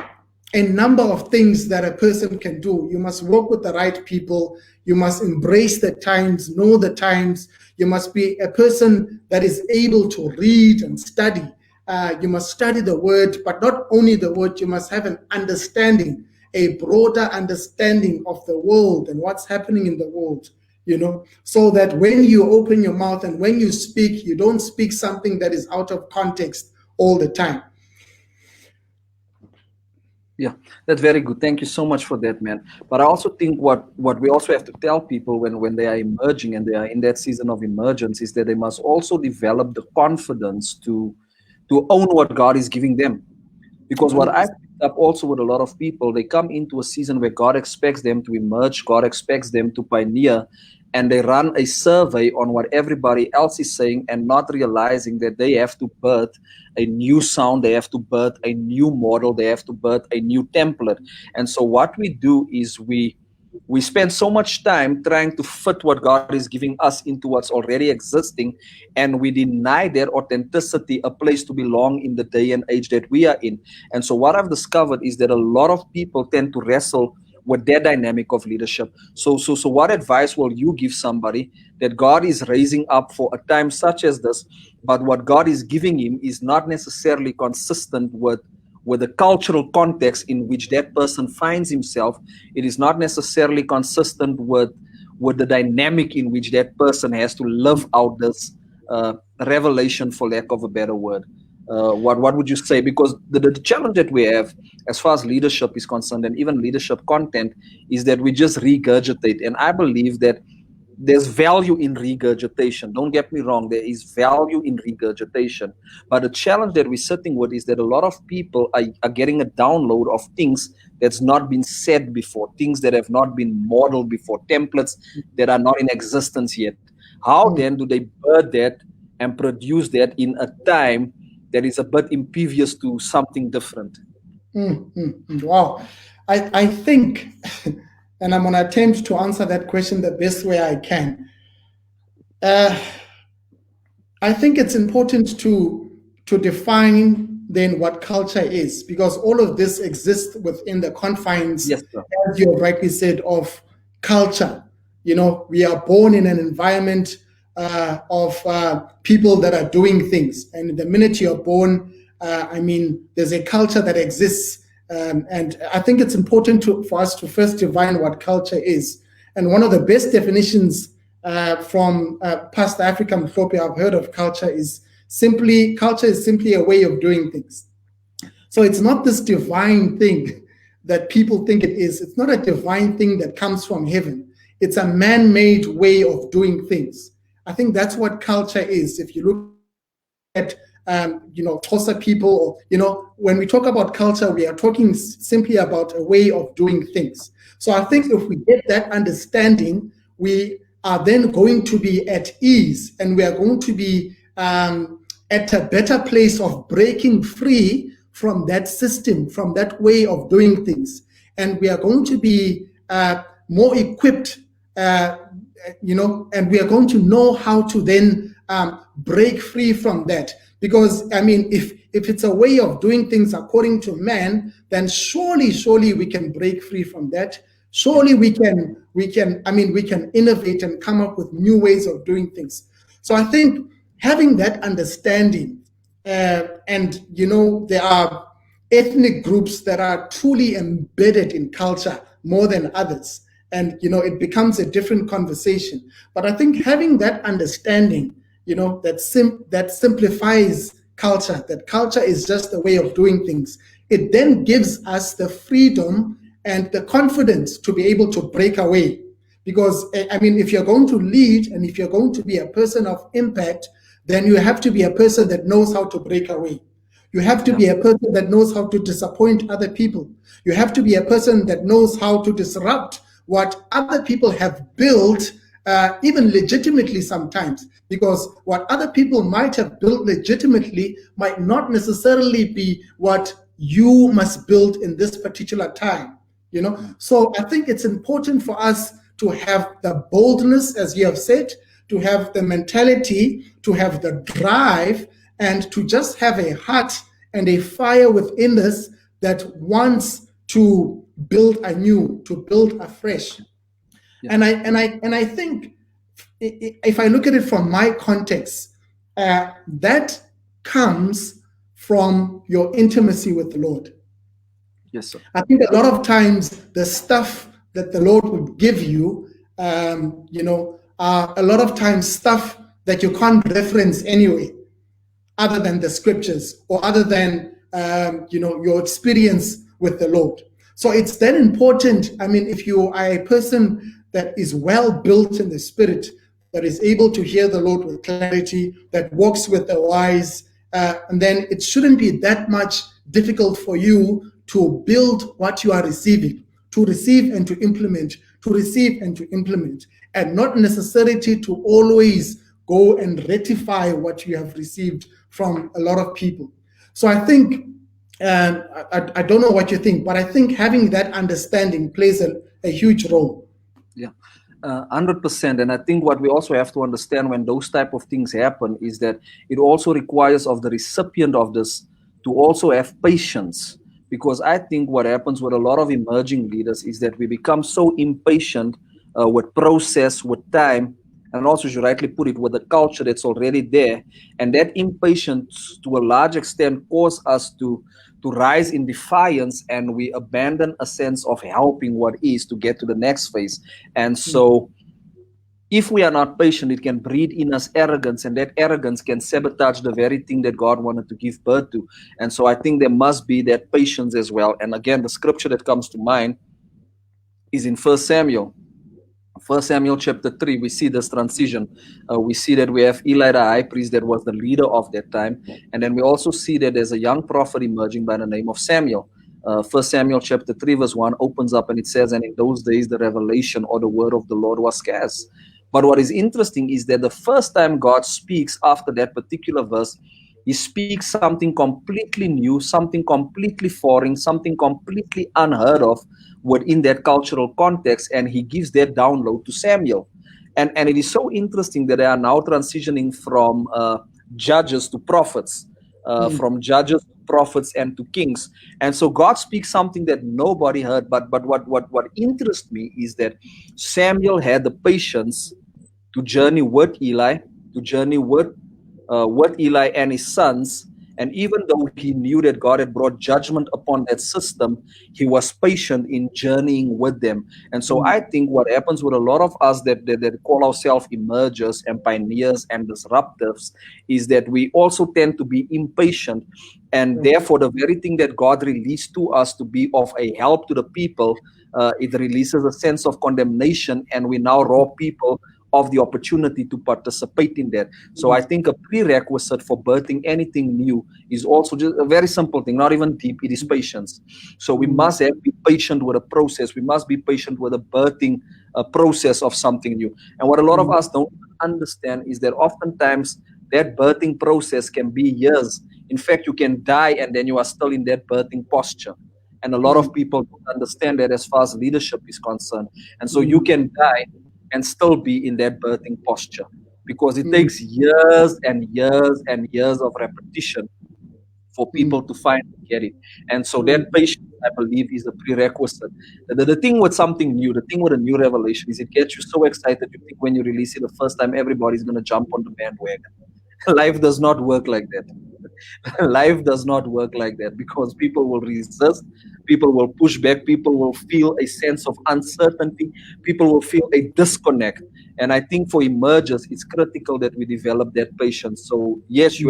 [SPEAKER 2] a number of things that a person can do. You must work with the right people. You must embrace the times, know the times. You must be a person that is able to read and study. You must study the word, but not only the word, you must have an understanding, a broader understanding of the world and what's happening in the world. So that when you open your mouth and when you speak, you don't speak something that is out of context all the time.
[SPEAKER 1] Yeah, that's very good. Thank you so much for that, man. But I also think what we also have to tell people when they are emerging and they are in that season of emergence is that they must also develop the confidence to own what God is giving them. Because what I picked up also with a lot of people, they come into a season where God expects them to emerge, God expects them to pioneer, and they run a survey on what everybody else is saying and not realizing that they have to birth a new sound, they have to birth a new model, they have to birth a new template. And so what we do is we spend so much time trying to fit what God is giving us into what's already existing, and we deny their authenticity a place to belong in the day and age that we are in. And so what I've discovered is that a lot of people tend to wrestle with their dynamic of leadership. So what advice will you give somebody that God is raising up for a time such as this, but what God is giving him is not necessarily consistent with the cultural context in which that person finds himself? It is not necessarily consistent with the dynamic in which that person has to live out this revelation, for lack of a better word. What would you say? Because the challenge that we have as far as leadership is concerned, and even leadership content, is that we just regurgitate. And I believe that there's value in regurgitation. Don't get me wrong, there is value in regurgitation. But the challenge that we're sitting with is that a lot of people are getting a download of things that's not been said before, things that have not been modeled before, templates that are not in existence yet. How then do they birth that and produce that in a time that is a bit impervious to something different?
[SPEAKER 2] Wow. I think, and I'm going to attempt to answer that question the best way I can. I think it's important to define than what culture is, because all of this exists within the confines,
[SPEAKER 1] Yes, sir.
[SPEAKER 2] as you rightly said, of culture. We are born in an environment of people that are doing things, and the minute you're born, there's a culture that exists, and I think it's important for us to first define what culture is. And one of the best definitions from past Africa mythopia I've heard of culture is simply a way of doing things. So it's not this divine thing that people think it is. It's not a divine thing that comes from heaven. It's a man-made way of doing things. I think that's what culture is. If you look at Xhosa people, when we talk about culture, we are talking simply about a way of doing things. So I think if we get that understanding, we are then going to be at ease, and we are going to be at a better place of breaking free from that system, from that way of doing things. And we are going to be more equipped, and we are going to know how to then break free from that. Because, if it's a way of doing things according to man, then surely we can break free from that. Surely we can innovate and come up with new ways of doing things. So I think having that understanding, there are ethnic groups that are truly embedded in culture more than others, and it becomes a different conversation. But I think having that understanding, that simplifies culture, that culture is just a way of doing things, it then gives us the freedom and the confidence to be able to break away. Because if you're going to lead, and if you're going to be a person of impact, then you have to be a person that knows how to break away. You have to be a person that knows how to disappoint other people. You have to be a person that knows how to disrupt what other people have built, even legitimately sometimes, because what other people might have built legitimately might not necessarily be what you must build in this particular time. So I think it's important for us to have the boldness, as you have said, to have the mentality, to have the drive, and to just have a heart and a fire within us that wants to build anew, to build afresh. Yeah. And I think if I look at it from my context, that comes from your intimacy with the Lord.
[SPEAKER 1] Yes, sir.
[SPEAKER 2] I think a lot of times the stuff that the Lord would give you, are a lot of times stuff that you can't reference anyway, other than the scriptures or other than your experience with the Lord. So it's then important. If you are a person that is well built in the spirit, that is able to hear the Lord with clarity, that walks with the wise, and then it shouldn't be that much difficult for you to build what you are receiving, to receive and to implement, to receive and to implement, and not necessarily to always go and rectify what you have received from a lot of people. So I think, I don't know what you think, but I think having that understanding plays a huge role.
[SPEAKER 1] Yeah, 100%. And I think what we also have to understand when those type of things happen is that it also requires of the recipient of this to also have patience. Because I think what happens with a lot of emerging leaders is that we become so impatient with process, with time, and also, as you rightly put it, with the culture that's already there. And that impatience, to a large extent, causes us to rise in defiance, and we abandon a sense of helping what is to get to the next phase. And so, if we are not patient, it can breed in us arrogance, and that arrogance can sabotage the very thing that God wanted to give birth to. And so I think there must be that patience as well. And again, the scripture that comes to mind is in 1 Samuel. 1 Samuel chapter 3, we see this transition. We see that we have Eli the high priest that was the leader of that time. And then we also see that there's a young prophet emerging by the name of Samuel. 1 Samuel chapter 3 verse 1 opens up and it says, and in those days the revelation or the word of the Lord was scarce. But what is interesting is that the first time God speaks after that particular verse, he speaks something completely new, something completely foreign, something completely unheard of within that cultural context, and he gives that download to Samuel. And it is so interesting that they are now transitioning from judges to prophets, from judges to prophets and to kings. And so God speaks something that nobody heard. But what interests me is that Samuel had the patience to journey with Eli, to journey with Eli and his sons. And even though he knew that God had brought judgment upon that system, he was patient in journeying with them. And so I think what happens with a lot of us that call ourselves emergers and pioneers and disruptives is that we also tend to be impatient. And therefore, the very thing that God released to us to be of a help to the people, it releases a sense of condemnation, and we now rob people of the opportunity to participate in that. So I think a prerequisite for birthing anything new is also just a very simple thing, not even deep. It is patience. So we must be patient with a process. We must be patient with a birthing process of something new. And what a lot of us don't understand is that oftentimes that birthing process can be years. In fact, you can die and then you are still in that birthing posture. And a lot of people don't understand that as far as leadership is concerned. And so you can die and still be in that birthing posture, because it takes years and years and years of repetition for people to finally get it. And so that patience, I believe, is a prerequisite. The thing with something new, the thing with a new revelation is it gets you so excited. You think when you release it the first time, everybody's going to jump on the bandwagon. Life does not work like that. Life does not work like that, because people will resist, people will push back, people will feel a sense of uncertainty, people will feel a disconnect. And I think for emergers, it's critical that we develop that patience. So yes,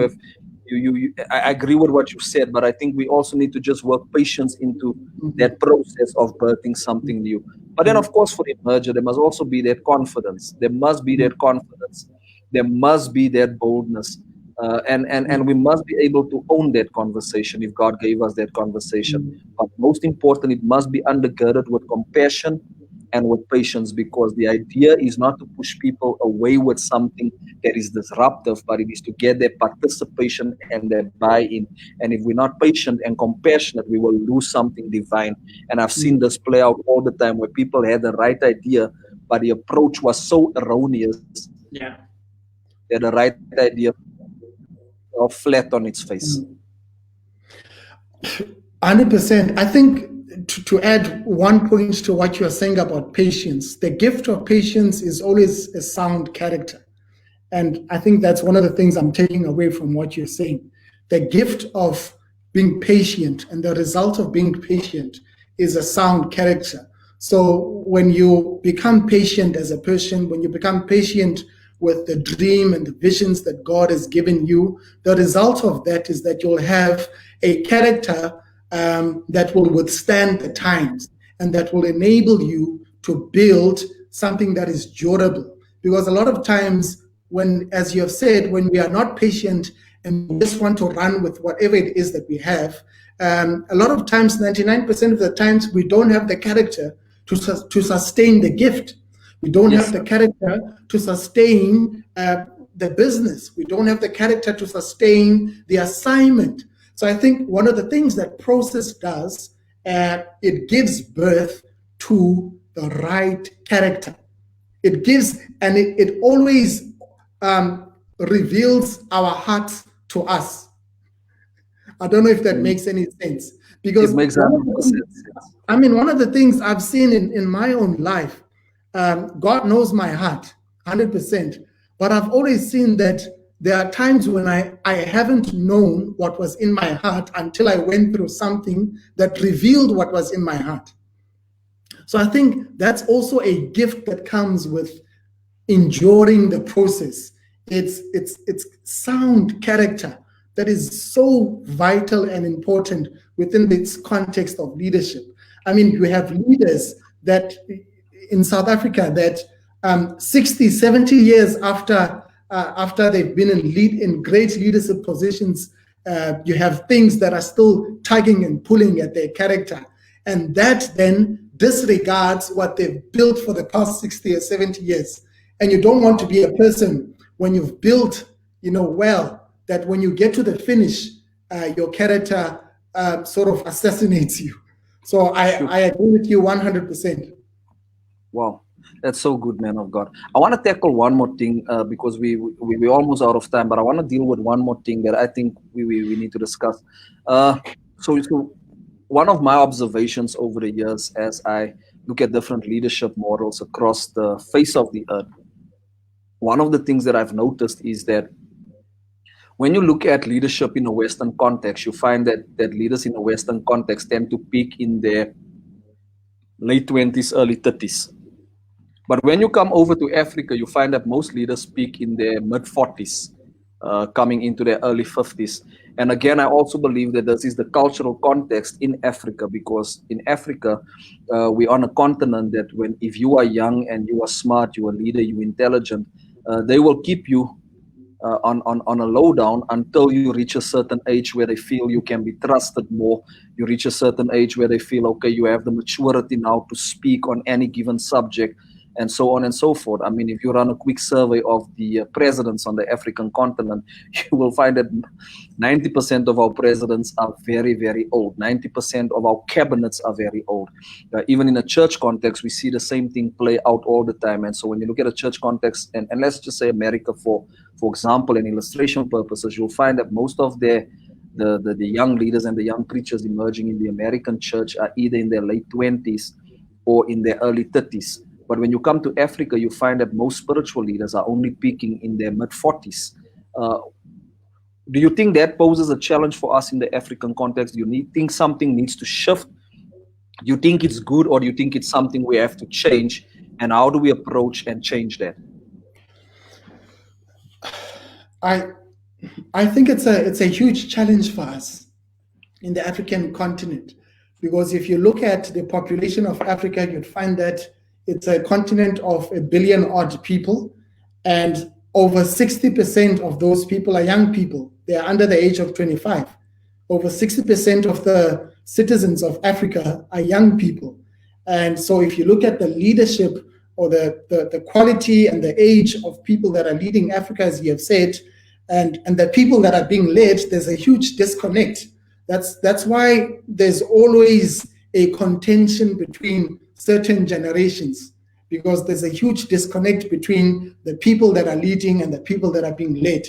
[SPEAKER 1] I agree with what you said, but I think we also need to just work patience into that process of birthing something new. But then, of course, for the emerger, there must also be that confidence. There must be that confidence. There must be that boldness. And we must be able to own that conversation if God gave us that conversation. But most important, it must be undergirded with compassion and with patience, because the idea is not to push people away with something that is disruptive, but it is to get their participation and their buy-in. And if we're not patient and compassionate, we will lose something divine. And I've seen this play out all the time, where people had the right idea, but the approach was so erroneous that the right idea fell flat on its face.
[SPEAKER 2] 100%. I think to add one point to what you're saying about patience, the gift of patience is always a sound character. And I think that's one of the things I'm taking away from what you're saying. The gift of being patient and the result of being patient is a sound character. So when you become patient as a person, when you become patient with the dream and the visions that God has given you, the result of that is that you'll have a character that will withstand the times and that will enable you to build something that is durable. Because a lot of times, when, as you have said, when we are not patient and we just want to run with whatever it is that we have, a lot of times, 99% of the times, we don't have the character to sustain the gift. We don't have the character to sustain the business. We don't have the character to sustain the assignment. So I think one of the things that process does, it gives birth to the right character. It gives, and it always reveals our hearts to us. I don't know if that makes any sense. Because
[SPEAKER 1] it makes sense.
[SPEAKER 2] I mean, one of the things I've seen in my own life, God knows my heart, 100%. But I've always seen that there are times when I haven't known what was in my heart until I went through something that revealed what was in my heart. So I think that's also a gift that comes with enduring the process. It's sound character that is so vital and important within this context of leadership. I mean, we have leaders that in South Africa that 60, 70 years after they've been in great leadership positions, you have things that are still tugging and pulling at their character. And that then disregards what they've built for the past 60 or 70 years. And you don't want to be a person when you've built, well, that when you get to the finish, your character sort of assassinates you. So I agree with you 100%.
[SPEAKER 1] Wow. That's so good, man of God. I want to tackle one more thing because we're almost out of time, but I want to deal with one more thing that I think we need to discuss. So one of my observations over the years as I look at different leadership models across the face of the earth, one of the things that I've noticed is that when you look at leadership in a Western context, you find that leaders in a Western context tend to peak in their late 20s, early 30s. But when you come over to Africa, you find that most leaders speak in their mid 40s, coming into their early 50s. And again, I also believe that this is the cultural context in Africa, because in Africa, we're on a continent that if you are young and you are smart, you're a leader, you're intelligent, they will keep you on a lowdown until you reach a certain age where they feel you can be trusted more. You reach a certain age where they feel, okay, you have the maturity now to speak on any given subject, and so on and so forth. I mean, if you run a quick survey of the presidents on the African continent, you will find that 90% of our presidents are very, very old. 90% of our cabinets are very old. Even in a church context, we see the same thing play out all the time. And so when you look at a church context, and let's just say America for example, and illustration purposes, you'll find that most of the young leaders and the young preachers emerging in the American church are either in their late 20s or in their early 30s. But when you come to Africa, you find that most spiritual leaders are only peaking in their mid 40s. Do you think that poses a challenge for us in the African context? Do you think something needs to shift? Do you think it's good, or do you think it's something we have to change? And how do we approach and change that?
[SPEAKER 2] I think it's a huge challenge for us in the African continent, because if you look at the population of Africa, you'd find that it's a continent of 1 billion odd people, and over 60% of those people are young people. They are under the age of 25. Over 60% of the citizens of Africa are young people. And so if you look at the leadership or the quality and the age of people that are leading Africa, as you have said, and the people that are being led, there's a huge disconnect. That's why there's always a contention between certain generations, because there's a huge disconnect between the people that are leading and the people that are being led.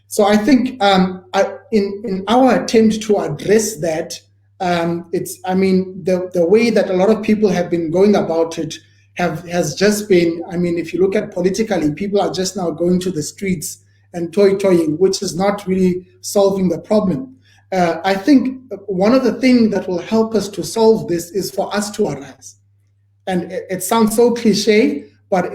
[SPEAKER 2] So I think in our attempt to address that, the way that a lot of people have been going about it has just been, if you look at politically, people are just now going to the streets and toying, which is not really solving the problem. I think one of the things that will help us to solve this is for us to arise. And it sounds so cliche, but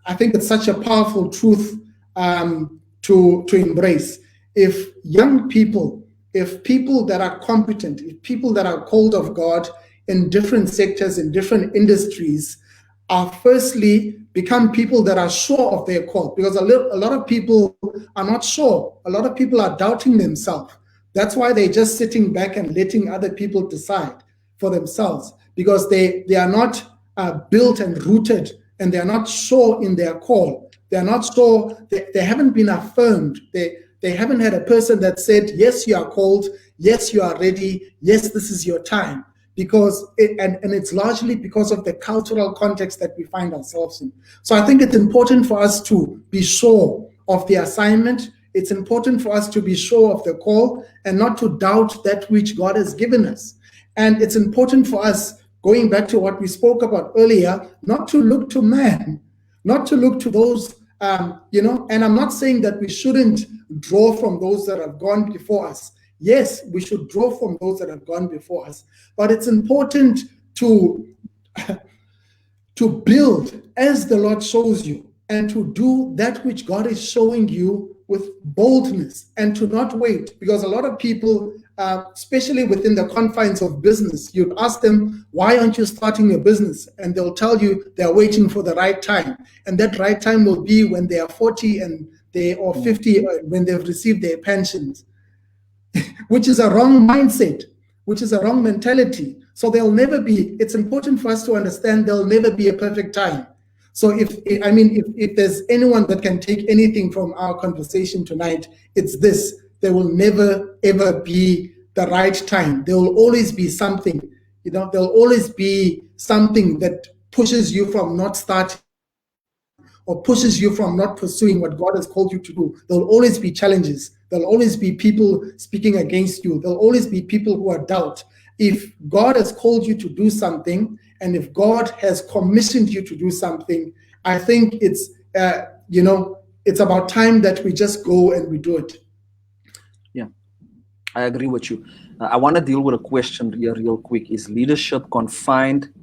[SPEAKER 2] I think it's such a powerful truth to embrace. If young people, if people that are competent, if people that are called of God in different sectors, in different industries, are firstly become people that are sure of their call, because a lot of people are not sure. A lot of people are doubting themselves. That's why they're just sitting back and letting other people decide for themselves, because they are not built and rooted, and they are not sure in their call. They are not sure. They haven't been affirmed. They haven't had a person that said, yes, you are called. Yes, you are ready. Yes, this is your time. Because it's largely because of the cultural context that we find ourselves in. So I think it's important for us to be sure of the assignment. It's important for us to be sure of the call and not to doubt that which God has given us. And it's important for us, going back to what we spoke about earlier, not to look to man, not to look to those, and I'm not saying that we shouldn't draw from those that have gone before us. Yes, we should draw from those that have gone before us, but it's important to build as the Lord shows you, and to do that which God is showing you with boldness, and to not wait. Because a lot of people, especially within the confines of business, you'd ask them, why aren't you starting a business? And they'll tell you they're waiting for the right time. And that right time will be when they are 40 or 50, when they've received their pensions. Which is a wrong mindset, which is a wrong mentality. So it's important for us to understand there'll never be a perfect time. So if there's anyone that can take anything from our conversation tonight, it's this: there will never, ever be the right time. There will always be something, there'll always be something that pushes you from not starting or pushes you from not pursuing what God has called you to do. There'll always be challenges. There'll always be people speaking against you. There'll always be people who are doubt. If God has called you to do something, and if God has commissioned you to do something, I think it's it's about time that we just go and we do it.
[SPEAKER 1] Yeah, I agree with you. I want to deal with a question here real quick. Is leadership confined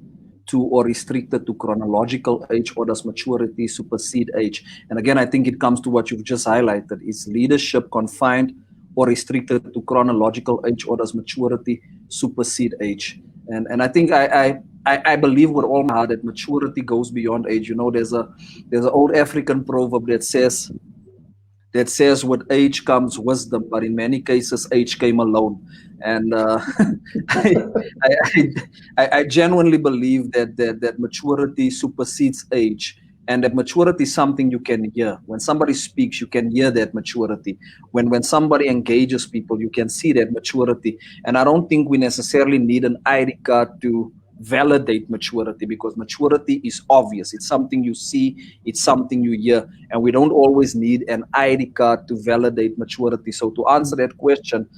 [SPEAKER 1] to or restricted to chronological age, or does maturity supersede age? And again, I think it comes to what you've just highlighted. Is leadership confined or restricted to chronological age, or does maturity supersede age? And I think I believe with all my heart that maturity goes beyond age. You know, there's an old African proverb that says with age comes wisdom, but in many cases age came alone. And I, I genuinely believe that maturity supersedes age, and that maturity is something you can hear. When somebody speaks, you can hear that maturity. When somebody engages people, you can see that maturity. And I don't think we necessarily need an ID card to validate maturity, because maturity is obvious. It's something you see, it's something you hear, and we don't always need an ID card to validate maturity. So to answer that question,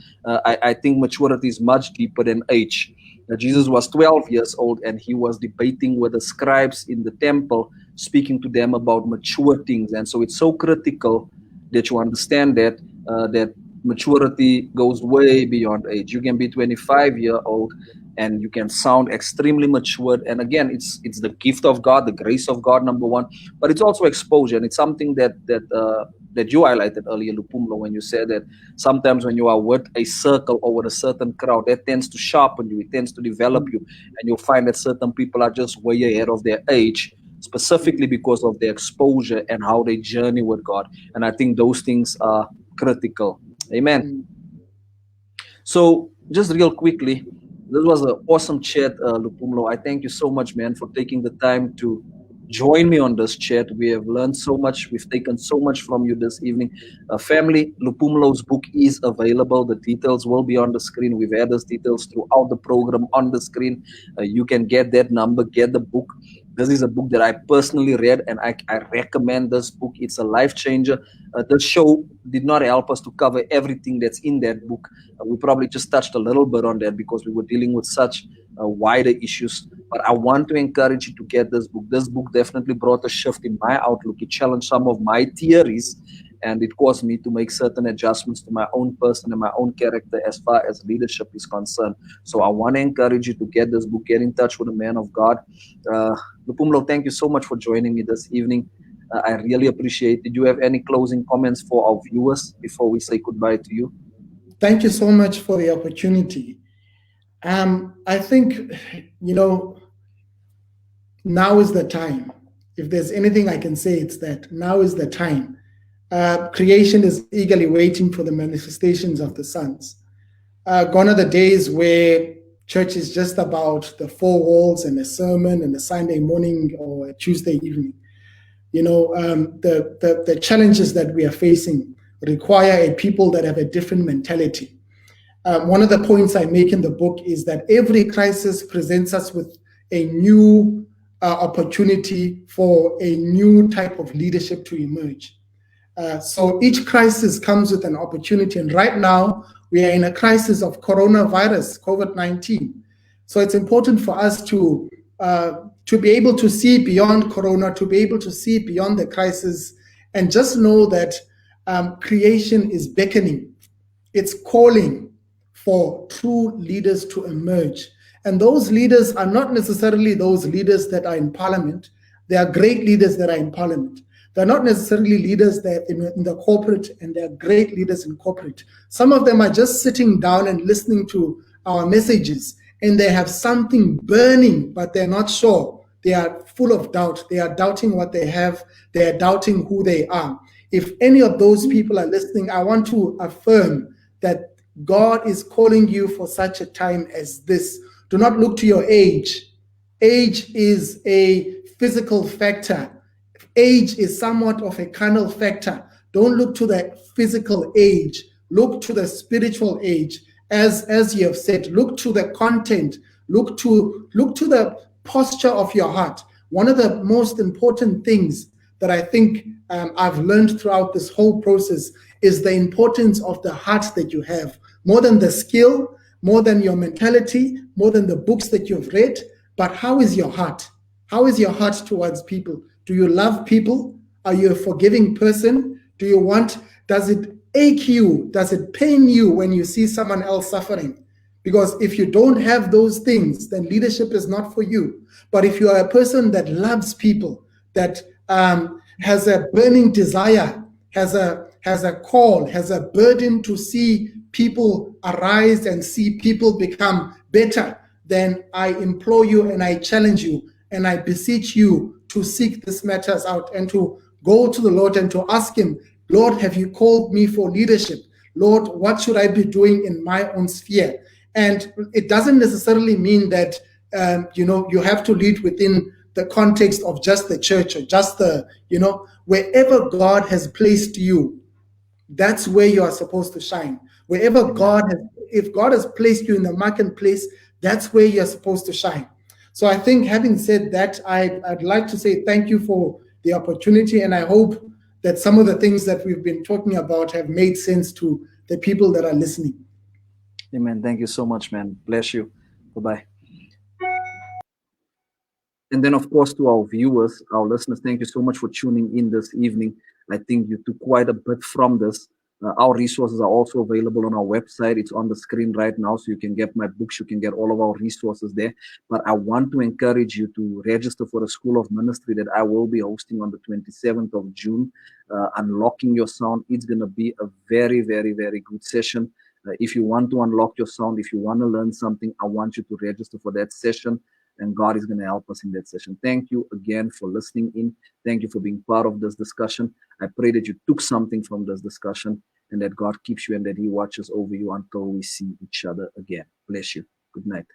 [SPEAKER 1] I think maturity is much deeper than age. Jesus was 12 years old, and he was debating with the scribes in the temple, speaking to them about mature things. And so it's so critical that you understand that that maturity goes way beyond age. You can be 25-year-old and you can sound extremely matured. And again, it's the gift of God, the grace of God, number one, but it's also exposure. And it's something that you highlighted earlier, Luphumlo, when you said that sometimes when you are with a circle or with a certain crowd, that tends to sharpen you, it tends to develop you, and you'll find that certain people are just way ahead of their age, specifically because of their exposure and how they journey with God. And I think those things are critical. Amen. So just real quickly, this was an awesome chat, Luphumlo. I thank you so much, man, for taking the time to join me on this chat. We have learned so much. We've taken so much from you this evening. Family, Luphumlo's book is available. The details will be on the screen. We've had those details throughout the program on the screen. You can get that number, get the book. This is a book that I personally read, and I recommend this book. It's a life changer. The show did not help us to cover everything that's in that book. We probably just touched a little bit on that because we were dealing with such wider issues. But I want to encourage you to get this book. This book definitely brought a shift in my outlook. It challenged some of my theories, and it caused me to make certain adjustments to my own person and my own character as far as leadership is concerned. So I want to encourage you to get this book, get in touch with a man of God. Luphumlo, thank you so much for joining me this evening. I really appreciate it. Do you have any closing comments for our viewers before we say goodbye to you?
[SPEAKER 2] Thank you so much for the opportunity. I think, now is the time. If there's anything I can say, it's that now is the time. Creation is eagerly waiting for the manifestations of the sons. Gone are the days where church is just about the four walls and a sermon and a Sunday morning or a Tuesday evening. The challenges that we are facing require a people that have a different mentality. One of the points I make in the book is that every crisis presents us with a new opportunity for a new type of leadership to emerge. So each crisis comes with an opportunity. And right now, we are in a crisis of coronavirus, COVID-19. So it's important for us to be able to see beyond corona, to be able to see beyond the crisis, and just know that creation is beckoning. It's calling for true leaders to emerge. And those leaders are not necessarily those leaders that are in parliament. They are great leaders that are in parliament. They're not necessarily leaders that in the corporate, and they're great leaders in corporate. Some of them are just sitting down and listening to our messages, and they have something burning, but they're not sure. They are full of doubt. They are doubting what they have. They are doubting who they are. If any of those people are listening, I want to affirm that God is calling you for such a time as this. Do not look to your age. Age is a physical factor. Age is somewhat of a carnal factor. Don't look to the physical age. Look to the spiritual age. As you have said, look to the content. Look to the posture of your heart. One of the most important things that I think I've learned throughout this whole process is the importance of the heart that you have, more than the skill, more than your mentality, more than the books that you've read. But how is your heart? How is your heart towards people? Do you love people? Are you a forgiving person? Does it ache you? Does it pain you when you see someone else suffering? Because if you don't have those things, then leadership is not for you. But if you are a person that loves people, that has a burning desire, has a call, has a burden to see people arise and see people become better, then I implore you and I challenge you and I beseech you to seek these matters out and to go to the Lord and to ask him, Lord, have you called me for leadership? Lord, what should I be doing in my own sphere? And it doesn't necessarily mean that you have to lead within the context of just the church or just wherever God has placed you, that's where you are supposed to shine. Wherever if God has placed you in the marketplace, that's where you're supposed to shine. So I think, having said that, I'd like to say thank you for the opportunity, and I hope that some of the things that we've been talking about have made sense to the people that are listening.
[SPEAKER 1] Amen. Thank you so much, man. Bless you. Bye-bye. And then, of course, to our viewers, our listeners, thank you so much for tuning in this evening. I think you took quite a bit from this. Our resources are also available on our website. It's on the screen right now, so you can get my books. You can get all of our resources there. But I want to encourage you to register for the School of Ministry that I will be hosting on the 27th of June. Unlocking your sound. It's going to be a very, very, very good session. If you want to unlock your sound, if you want to learn something, I want you to register for that session. And God is going to help us in that session. Thank you again for listening in. Thank you for being part of this discussion. I pray that you took something from this discussion and that God keeps you and that he watches over you until we see each other again. Bless you. Good night.